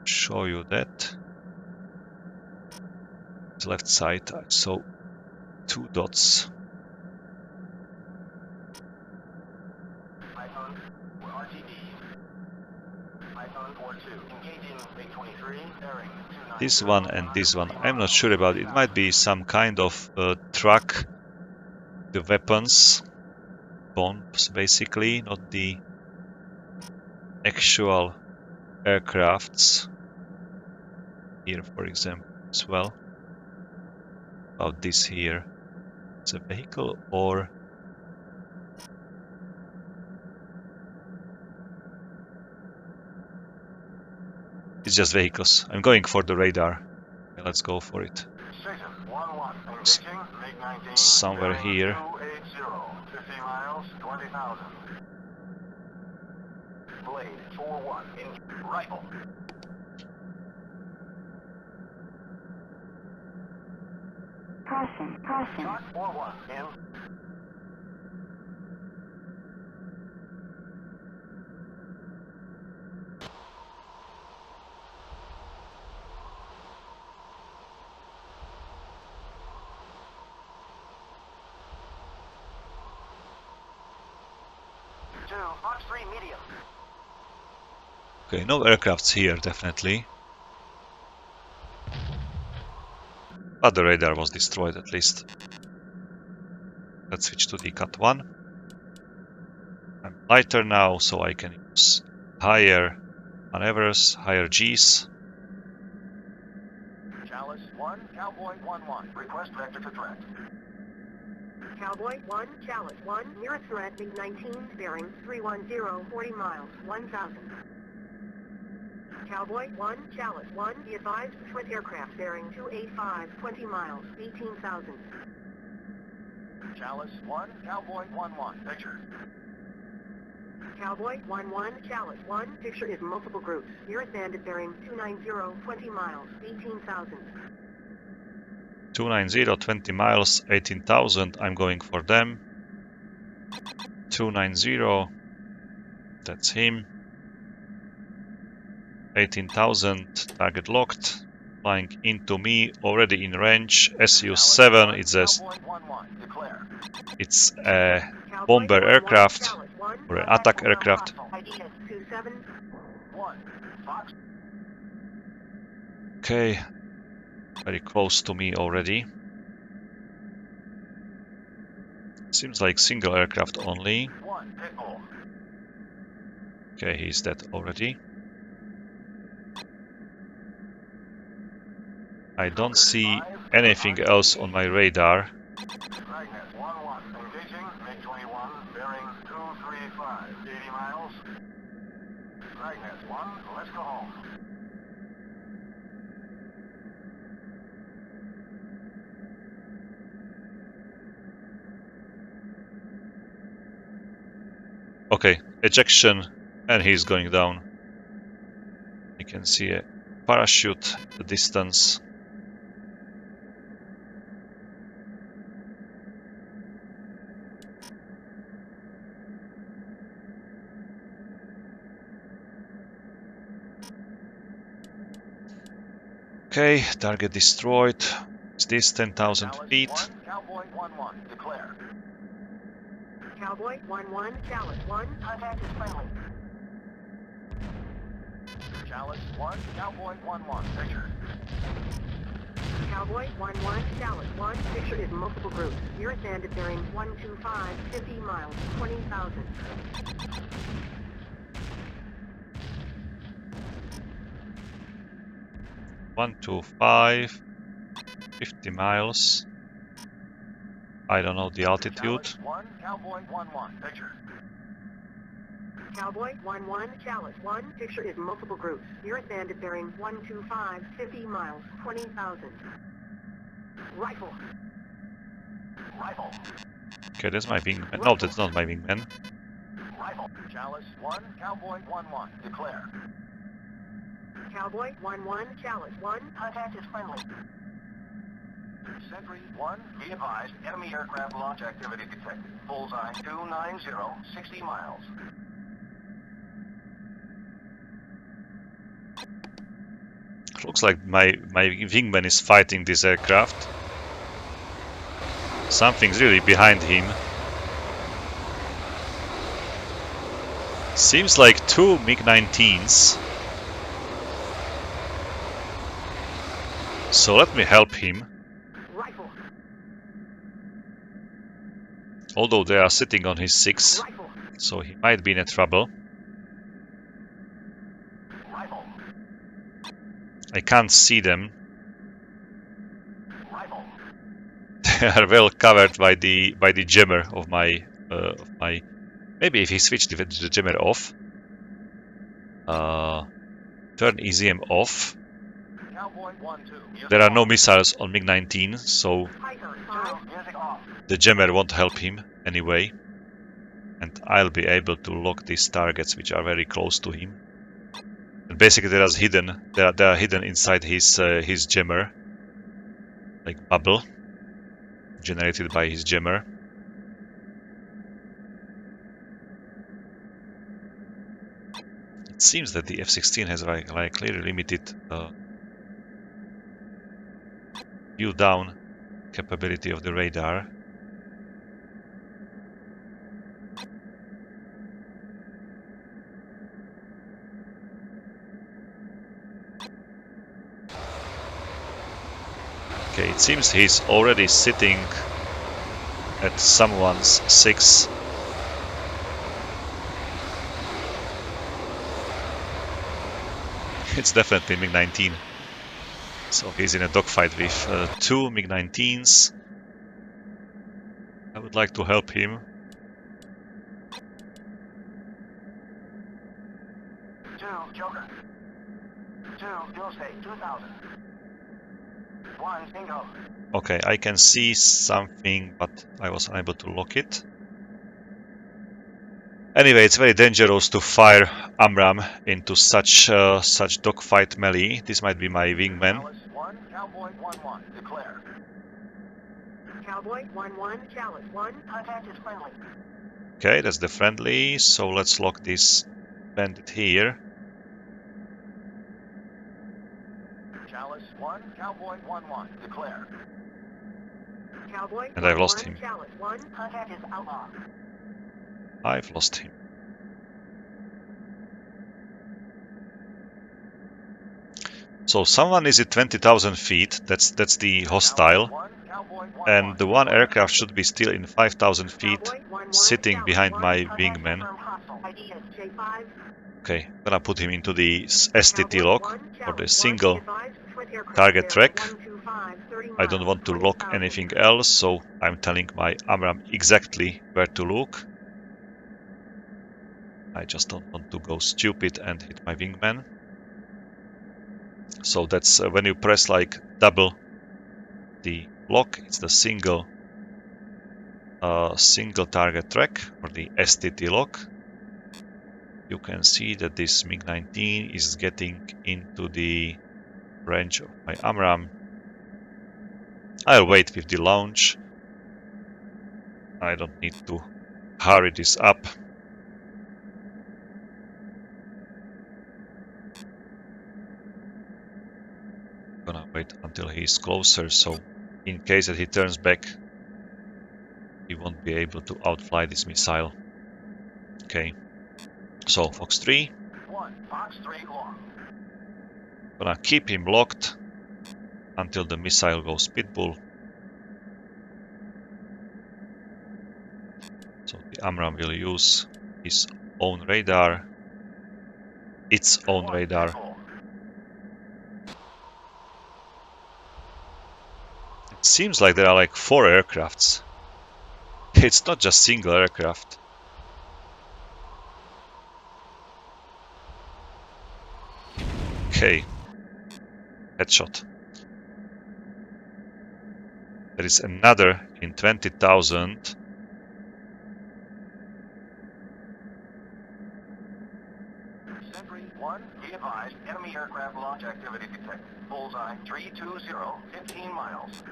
Show you that. The left side, I saw two dots. Python RTD. Python 4-2. Engaging MiG-23. Bearing 290. This one and this one. I'm not sure about it. It might be some kind of truck. The weapons, bombs basically, not the actual aircrafts. Here, for example, as well. About this here. It's a vehicle or it's just vehicles. I'm going for the radar. Okay, let's go for it. Precision 1-1. Engaging MiG-19. Somewhere bearing here. 280. 50 miles. 20,000. delayed. 4-1. In rifle. Caution, caution. Shot 4-1. In. Fox 3 medium. Okay, no aircrafts here, definitely. But the radar was destroyed at least. Let's switch to the Cat 1. I'm lighter now, so I can use higher maneuvers, higher Gs. Chalice 1, Cowboy 1-1. Request vector to threat. Cowboy 1, Chalice 1, nearest threat, MiG-19, bearing 310, 40 miles, 1,000. Cowboy 1, Chalice 1, be advised, threat aircraft bearing 285, 20 miles, 18,000. Chalice 1, Cowboy 1-1. Picture. Cowboy 1-1, Chalice 1, picture is multiple groups, nearest bandit bearing 290, 20 miles, 18,000. 290, 20 miles, 18,000. I'm going for them. 290. That's him. 18,000. Target locked. Flying into me. Already in range. Su-7. It's a bomber aircraft or an attack aircraft. Okay. Very close to me already. Seems like single aircraft only. Okay, he's dead already. I don't see anything else on my radar. Dragnet 1-1. Engaging. MiG-21. Bearing 235. 80 miles. Dragnet 1. Let's go home. Okay, ejection, and he's going down. You can see a parachute, the distance. Okay, target destroyed. Is this 10,000 feet? Cowboy 1-1. Declare. Cowboy 1-1, Chalice 1, contact is friendly. Chalice 1, Cowboy 1-1. Picture. Cowboy 1-1, Chalice 1, picture is multiple groups, nearest bandit bearing 125, 50 miles, 20,000. One, 2, 5, 50 miles. I don't know the altitude. Chalice 1, Cowboy 1-1. Picture. Cowboy 1-1, Chalice 1, picture is multiple groups, nearest bandit bearing 125, 50 miles, 20,000. Rifle. Rifle. Okay, that's my wingman. No, that's not my wingman. Rifle. Chalice 1, Cowboy 1-1. Declare. Cowboy 1-1, Chalice 1, contact is friendly. Sentry 1, be advised, enemy aircraft launch activity detected. Bullseye 290, 60 miles. Looks like my wingman is fighting this aircraft. Something's really behind him. Seems like two MiG-19s. So let me help him. Rifle. Although they are sitting on his 6, Rifle. so he might be in trouble. Rifle. I can't see them. Rifle. They are well covered by the jammer of my Maybe if he switched the jammer off, turn EZM off. Cowboy 1-2. There are no missiles on MiG-19, so Python 5. Music off. the jammer won't help him anyway. and I'll be able to lock these targets which are very close to him. And basically, they are hidden inside his jammer, like bubble generated by his jammer. It seems that the F-16 has like clearly limited view down capability of the radar. Okay, it seems he's already sitting at someone's 6. It's definitely MiG-19. So he's in a dogfight with 2 MiG-19s. I would like to help him. 2, Joker. 2, Doomsday, 2000. 1, Bingo. Okay, I can see something, but I was unable to lock it. Anyway, it's very dangerous to fire AMRAAM into such dogfight melee. This might be my wingman. Alice 1, Cowboy 1-1. Declare. Cowboy 1-1, Chalice 1, contact is friendly. Okay, that's the friendly. So let's lock this bandit here. Chalice 1, Cowboy 1-1. Declare. Cowboy And I've lost 1-1, him. Chalice 1, contact is outlaw. I've lost him. So someone is at 20,000 feet. That's the hostile. 1, Cowboy 1-1. And the one aircraft should be still in 5,000 feet, Cowboy 1-1, sitting Chalice behind 1, my contact wingman. confirmed hostile. ID is J5. Okay, gonna put him into the STT Cowboy lock 1, for the Chalice 1, single advised, twin aircraft target bearing track. 125, 30 I don't miles, want to 20,000. lock anything else, so I'm telling my AMRAAM exactly where to look. I just don't want to go stupid and hit my wingman. So that's when you press like double the lock, it's the single target track or the STT lock. You can see that this MiG-19 is getting into the range of my AMRAAM. I'll wait with the launch. I don't need to hurry this up. Gonna wait until he's closer, so in case that he turns back, he won't be able to outfly this missile. Okay, so Fox 3. 1, Fox 3 long. Gonna keep him locked until the missile goes pitbull. So the AMRAAM will use his own radar, its own 1, radar. Pitbull. It seems like there are like 4 aircrafts. It's not just single aircraft. Okay, headshot. There is another in 20,000. Sentry 1, be advised, enemy aircraft launch activity detected. Bullseye 320, 15 miles.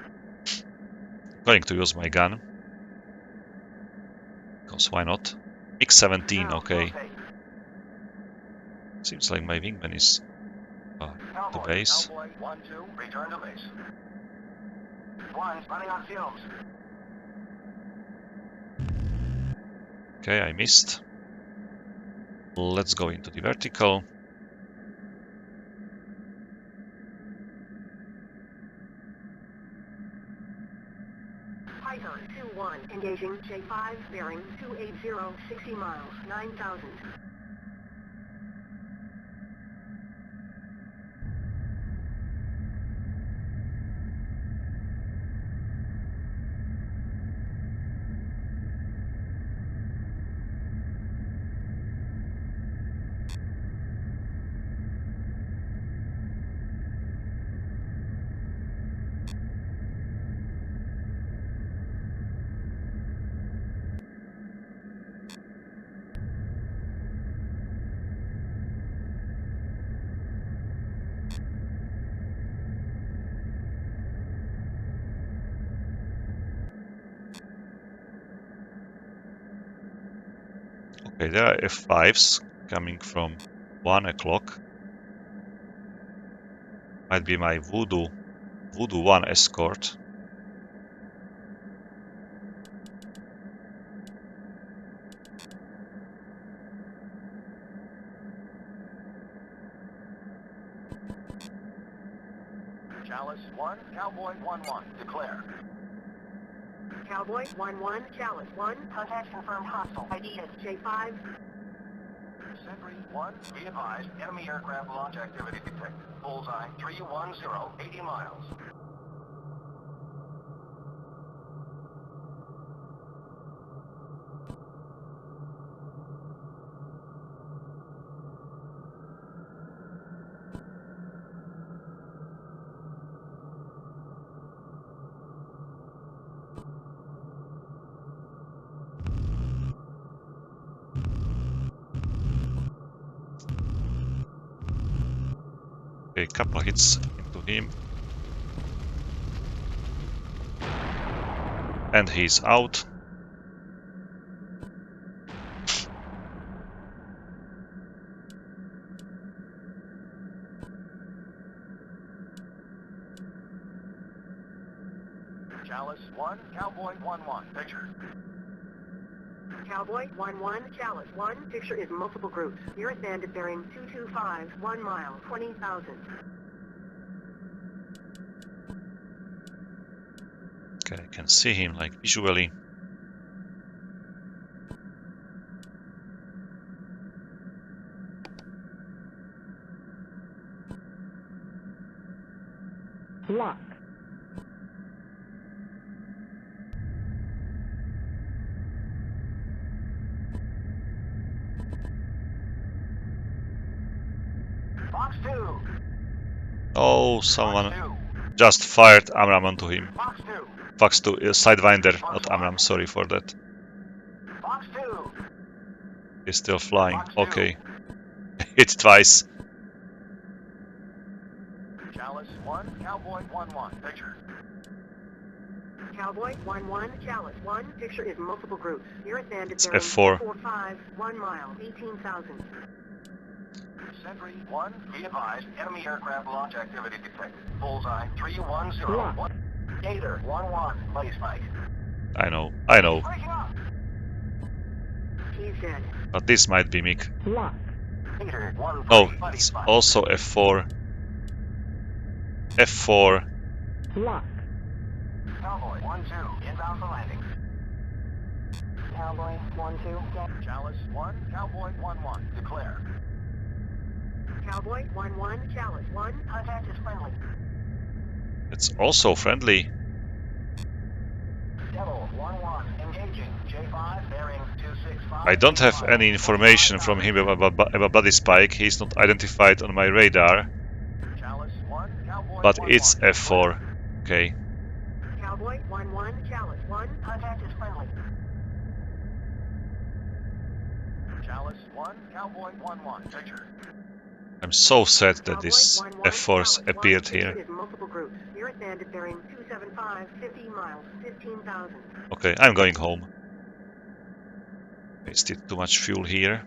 Going to use my gun. Because why not? MiG-17, 2, okay. Doomsday. Seems like my wingman is to Cowboy, base. Cowboy 1-2, return to base. 1, running on fumes. Okay, I missed. Let's go into the vertical. Piper 2-1, engaging J5, bearing 280, 60 miles, 9,000. Okay, there are F5s coming from 1 o'clock. Might be my Voodoo 1 escort. Chalice 1, Cowboy 1-1. Declare. Cowboy 1-1, Chalice 1, contact confirmed hostile. ID is J5. Sentry 1, be advised, enemy aircraft launch activity detected. Bullseye 310, 80 miles. Okay, couple hits into him. And he's out. Chalice 1, Cowboy 1-1. Picture. Cowboy 1-1, Chalice 1. Picture is multiple groups. Nearest bandit bearing 225, 1 mile, 20,000. Okay, I can see him like visually. Lock. Box 2. Oh, Box someone 2. just fired Amram onto him. Box 2. Fox 2, Sidewinder, not Amram, sorry for that. Box 2. He's still flying, Box 2. okay. Hit twice. Chalice 1, Cowboy 1-1. Picture. Cowboy 1-1, Chalice 1. Picture is multiple groups. Nearest bandit It's bearing F4. 245, 1 mile, 18,000. Sentry 1, be advised, enemy aircraft launch activity detected. Bullseye 310. Lock. Gator 1-1. Buddy spike. I know. Breaking up. He's dead. But this might be Mick. Lock. Gator 1-3. Oh, Buddy it's spike. also F4. F4. Lock. Cowboy 1-2. Inbound for landing. Cowboy 1-2. Chalice 1, Cowboy 1-1. Declare. Cowboy 1-1, Chalice 1. Contact is friendly. It's also friendly. Devil 1-1. Engaging. J5 bearing 265. I don't have any information from him about Bloody Spike. He's not identified on my radar. Chalice 1, Cowboy But 1-1. it's F4. Okay. Cowboy 1-1, Chalice 1. Contact is friendly. Chalice 1, Cowboy 1-1. Picture. I'm so sad that Cowboy this 1-1, F4s Chalice 1. appeared Picture here. is multiple groups. Nearest bandit bearing 275, 50 miles, 15,000. Okay, I'm going home. Wasted too much fuel here.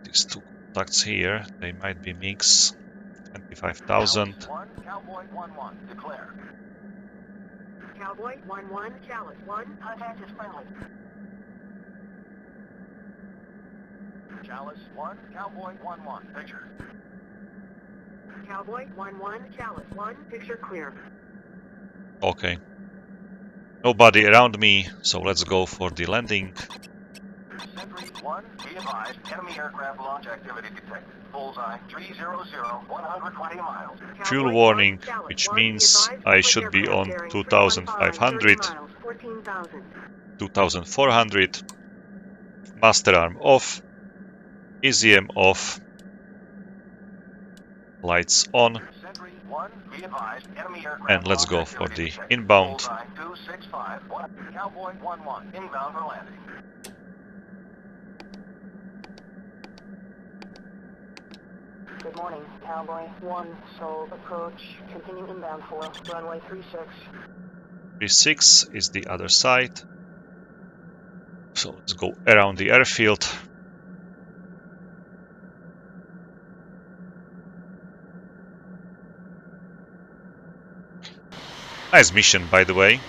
These two contacts here, they might be mix. 25,000. Chalice 1, Cowboy 1-1. Declare. Cowboy 1-1, Chalice 1. Contact is friendly. Chalice 1, Cowboy 1-1. Picture. Cowboy 1-1, Chalice 1. Picture clear. Okay. Nobody around me, so let's go for the landing. Sentry 1, be advised, enemy aircraft launch activity detected. Bullseye 300, 120 miles. Fuel Cowboy warning, 1, Chalice which 1, means advised, I split should be aircraft on bearing 2,500, 30 miles, 14,000. 2,400. Master arm off. EZM off. Lights on. Sentry 1, be advised, enemy aircraft And let's go launch for activity the detected. inbound. Bullseye 265, 1, Cowboy 1-1, inbound for landing. Good morning, Cowboy 1, so approach, continue inbound for runway 36. 36 is the other side. So let's go around the airfield. Nice mission, by the way.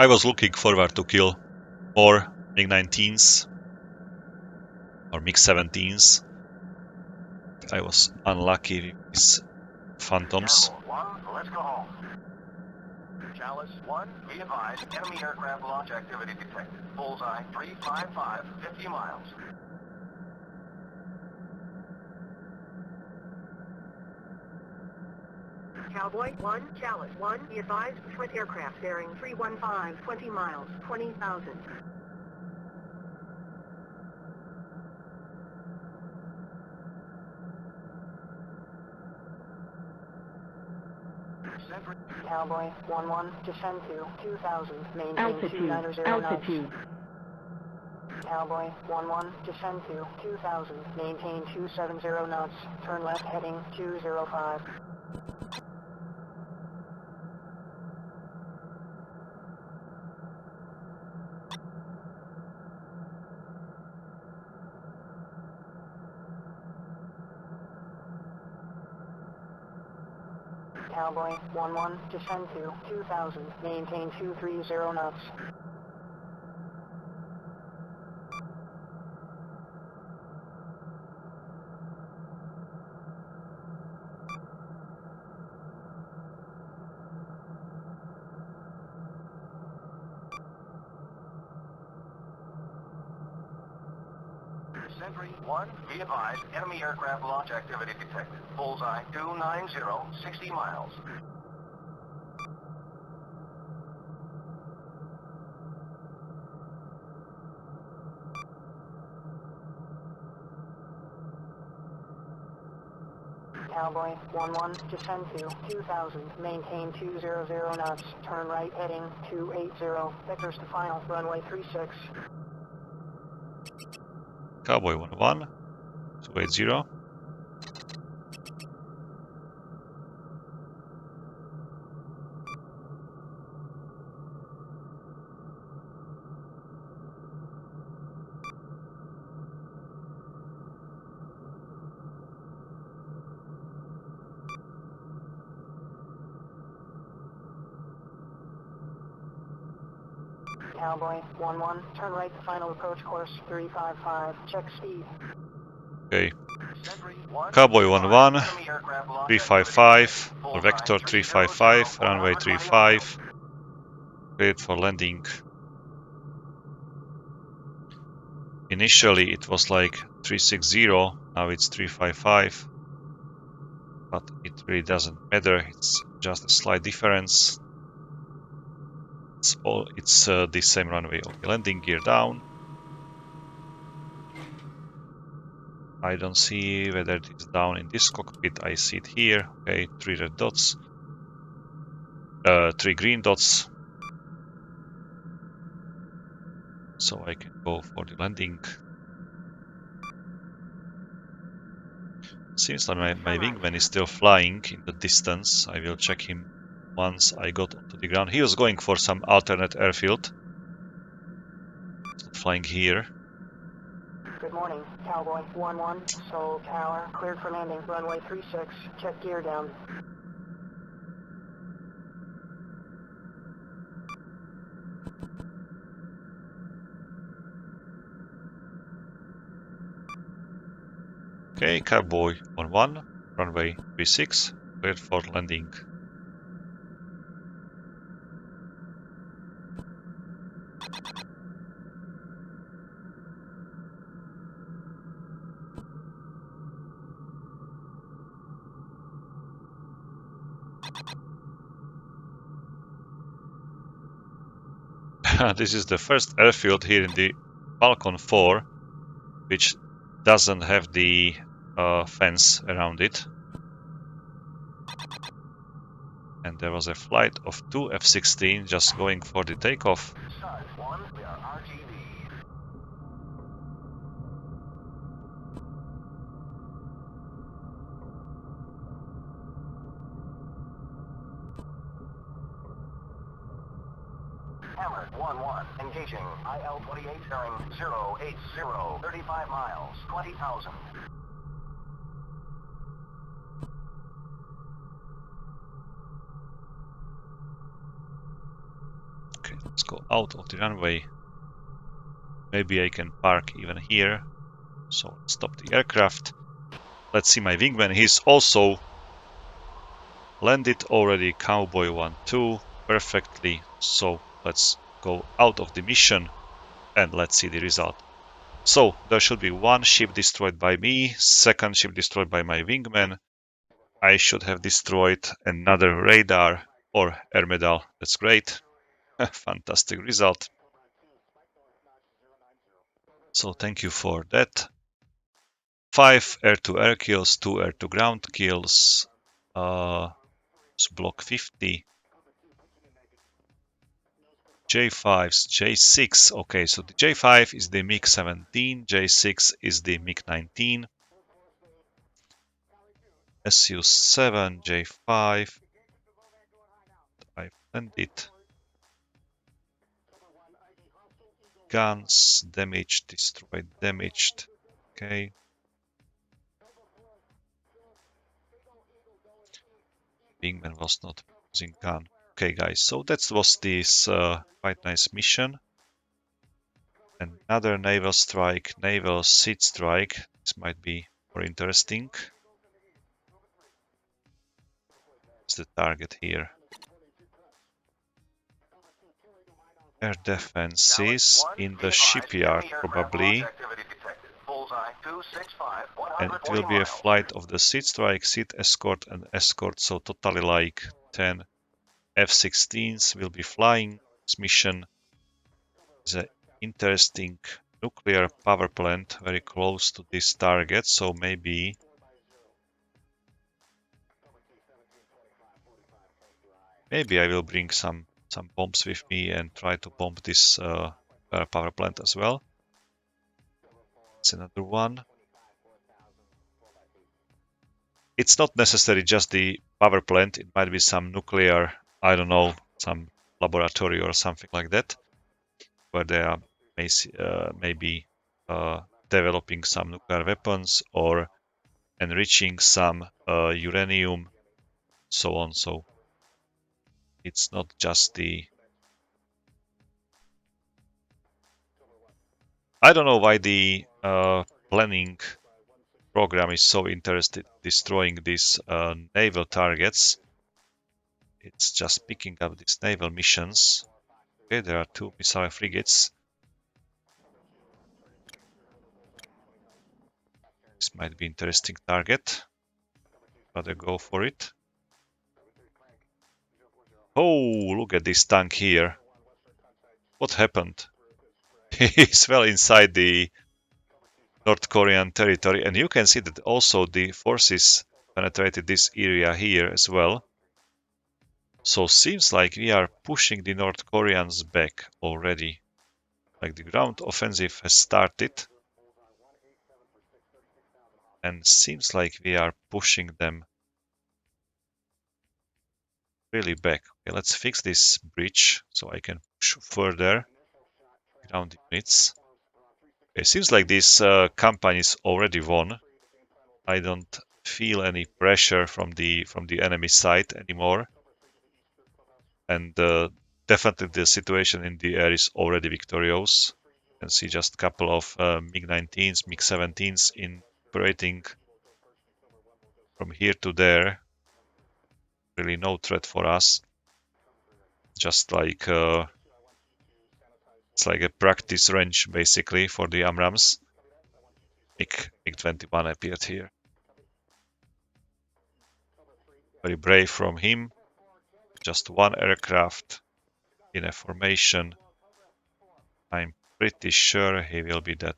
I was looking forward to kill more MiG-19s or MiG-17s. I was unlucky with these Phantoms. Careful, 1, let's go home. Chalice 1, be advised, enemy aircraft launch activity detected. Bullseye 355, 50 miles. Cowboy 1, Chalice 1, be advised, twin aircraft bearing 315, 20 miles, 20,000. Cowboy 1-1, descend to 2,000, maintain Altitude, 290 altitude. knots. Cowboy 1-1, descend to 2,000, maintain 270 knots, turn left heading 205. Cowboy 1-1, descend to 2,000, maintain 230 knots. Sentry 1, be advised, enemy aircraft launch activity detected. Bullseye 290, 60 miles. Cowboy 1-1, descend to 2,000, maintain 200 knots, turn right heading 280, vectors to final, runway 36. Cowboy 1-1, 280. Cowboy 1-1, turn right to final approach course 355, check speed. Okay. Sentry 1, Cowboy be 1-1, advised, enemy aircraft launch 355, activity or detected. vector Bullseye 355, runway 120 miles. 35, cleared for landing. Initially it was like 360, now it's 355, but it really doesn't matter, it's just a slight difference. It's the same runway. Okay, landing gear down. I don't see whether it is down in this cockpit. I see it here. Okay, 3 red dots. 3 green dots. So I can go for the landing. Seems like my wingman is still flying in the distance. I will check him once I got onto the ground. He was going for some alternate airfield. He's not flying here. Good morning, Cowboy 1-1, Seoul Tower, cleared for landing, runway 36, check gear down. Okay, Cowboy 1-1, runway 36, cleared for landing. This is the first airfield here in the Falcon 4, which doesn't have the fence around it. And there was a flight of 2 F-16 just going for the takeoff. Start 1, we are RTB. Hammer 1-1, engaging IL-28 bearing 080, 35 miles, 20,000. Okay, let's go out of the runway. Maybe I can park even here. So stop the aircraft. Let's see my wingman. He's also landed already. Cowboy 1-2 perfectly. So let's go out of the mission and let's see the result. So there should be one ship destroyed by me, second ship destroyed by my wingman. I should have destroyed another radar or air medal. That's great. Fantastic result. So thank you for that. 5 air-to-air kills, 2 air-to-ground kills. Block 50. J5s, J6. Okay, so the J5 is the MiG-17, J6 is the MiG-19. Su-7, J5. I've landed. Guns, damaged, destroyed, damaged. Okay. Wingman was not using gun. Okay, guys, so that was this quite nice mission. Another naval strike, naval seed strike. This might be more interesting. Is the target here? Air defenses in the shipyard, probably. And it will be a flight of the seed strike, seed escort, and escort. So totally like 10 F-16s will be flying. This mission is an interesting nuclear power plant very close to this target. So maybe I will bring some bombs with me and try to bomb this power plant as well. It's another one. It's not necessarily just the power plant. It might be some nuclear, I don't know, some laboratory or something like that, where they are maybe developing some nuclear weapons or enriching some uranium, so on. So it's not just the... I don't know why the planning program is so interested in destroying these naval targets. It's just picking up these naval missions. Okay, there are 2 missile frigates. This might be interesting target. Rather go for it. Oh, look at this tank here. What happened? He's well inside the North Korean territory, and you can see that also the forces penetrated this area here as well. So seems like we are pushing the North Koreans back already. Like the ground offensive has started. And seems like we are pushing them really back. Okay, let's fix this bridge so I can push further ground units. Okay, seems like this campaign is already won. I don't feel any pressure from the enemy side anymore, and definitely the situation in the air is already victorious. You can see just a couple of MiG-19s, MiG-17s in operating from here to there. Really no threat for us. Just like it's like a practice range basically for the AMRAAMs. MiG-21 appeared here. Very brave from him. Just one aircraft in a formation. I'm pretty sure he will be dead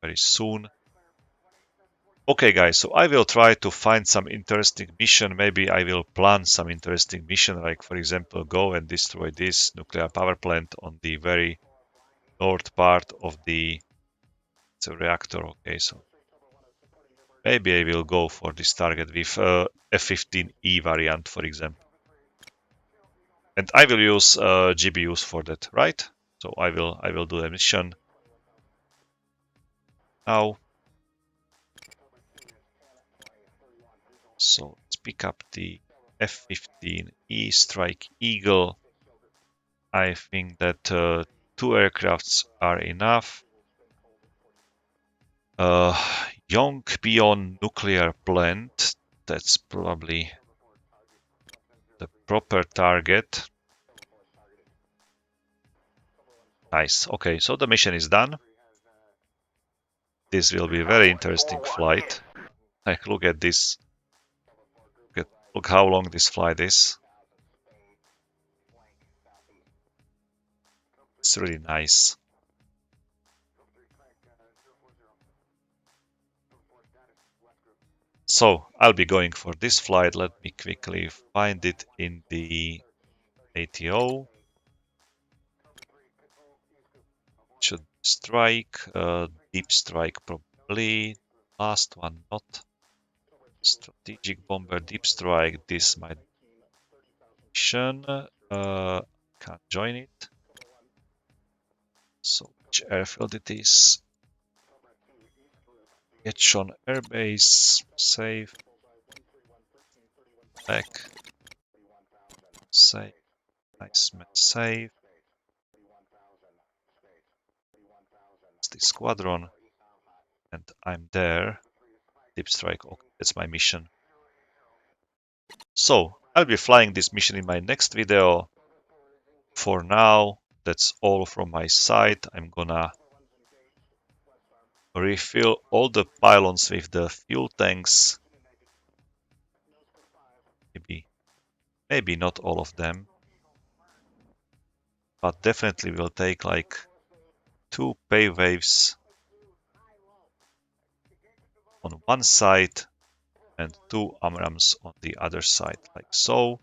very soon. Okay, guys, so I will try to find some interesting mission. Maybe I will plan some interesting mission, like, for example, go and destroy this nuclear power plant on the very north part of the reactor. Okay, so maybe I will go for this target with F-15E variant, for example. And I will use GBUs for that, right? So I will do a mission now. So let's pick up the F-15E Strike Eagle. I think that 2 aircrafts are enough. Yongbyon nuclear plant, that's probably the proper target. Nice. Okay, so the mission is done. This will be a very interesting flight. Like, look at this. Look how long this flight is. It's really nice. So I'll be going for this flight. Let me quickly find it in the ATO. Should strike, deep strike probably. Last one not. Strategic bomber, deep strike. This might be mission. Can't join it. So which airfield it is? Etchon Air Base. Save. Back. Save. Nice man. Save. It's the squadron. And I'm there. Deep strike. Okay, that's my mission. So I'll be flying this mission in my next video. For now, that's all from my side. I'm gonna refill all the pylons with the fuel tanks. Maybe not all of them, but definitely will take like 2 pay waves on one side and 2 AMRAAMs on the other side, like so.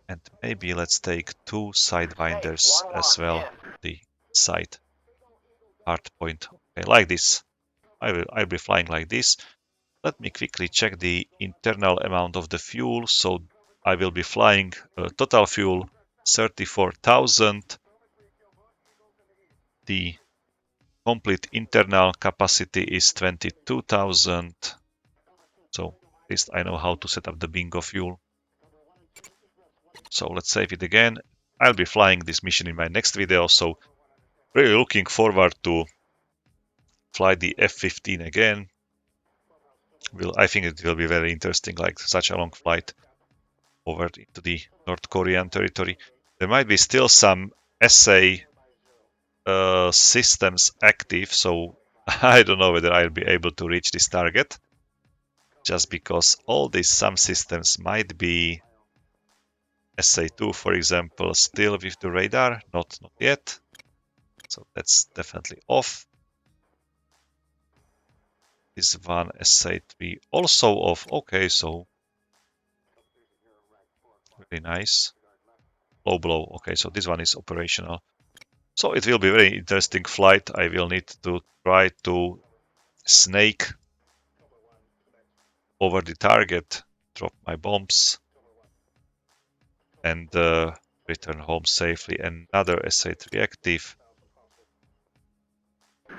And maybe let's take 2 sidewinders as well, the side hard point. Okay, like this. I'll be flying like this. Let me quickly check the internal amount of the fuel. So I will be flying total fuel 34,000. The complete internal capacity is 22,000. So at least I know how to set up the bingo fuel. So let's save it again. I'll be flying this mission in my next video. So really looking forward to fly the F-15 again. I think it will be very interesting, like such a long flight over into the North Korean territory. There might be still some SA systems active, so I don't know whether I'll be able to reach this target, just because all these some systems might be SA2, for example, still with the radar, not yet. So that's definitely off. This one SA3 also off. Okay, so really nice. Low blow. Okay, so this one is operational. So it will be a very interesting flight. I will need to try to snake over the target, drop my bombs, and return home safely. Another SA3 active.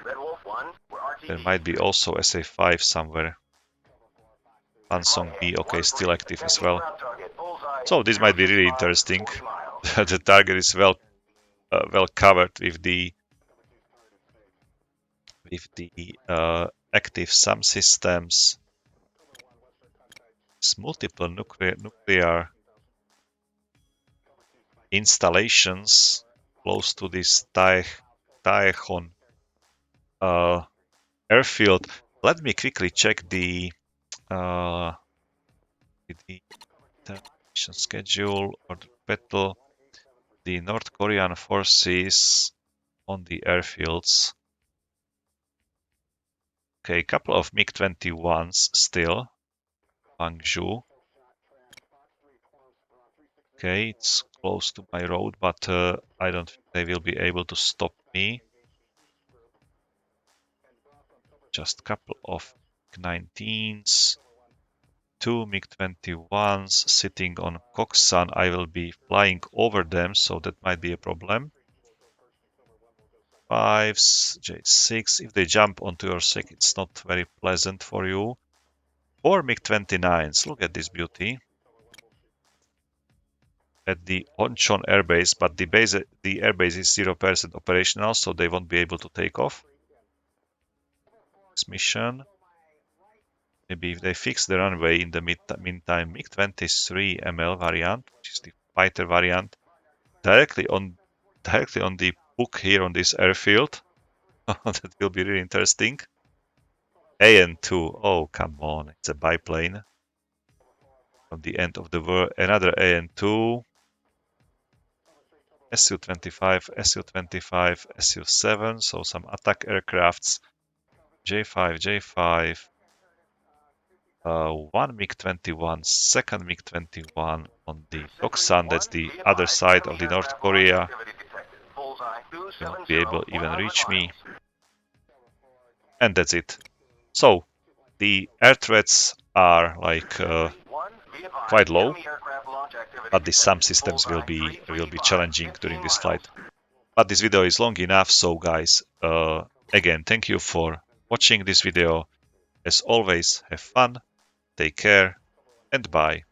Red Wolf 1, we're RTB. There might be also SA5 somewhere. Pansong B, okay, still active as well. So this might be really interesting. The target is well covered with the active SAM systems. It's multiple nuclear installations close to this Daejeon airfield. Let me quickly check the mission schedule or the battle. the North Korean forces on the airfields. Okay, a couple of MiG-21s still. Gwangju. Okay, it's close to my road, but I don't think they will be able to stop me. Just a couple of MiG-19s. 2 MiG-21s sitting on Koksan. I will be flying over them, so that might be a problem. 5s, J6. If they jump onto your sec, it's not very pleasant for you. 4 MiG-29s. Look at this beauty. At the Oncheon airbase, but the airbase is 0% operational, so they won't be able to take off. This mission. Maybe if they fix the runway in the meantime, MiG-23 ML variant, which is the fighter variant, directly on the hook here on this airfield. That will be really interesting. AN2. Oh, come on. It's a biplane. From the end of the world. Another AN2. Su-25, Su-25, Su-7. So some attack aircrafts. J5, J5. One MiG-21, second MiG-21 on the Doksan. That's the other side of the North Korea. They won't be able to even reach me. And that's it. So the air threats are like quite low, but the SAM systems will be challenging during this flight. But this video is long enough, so guys, again, thank you for watching this video. As always, have fun, take care, and bye.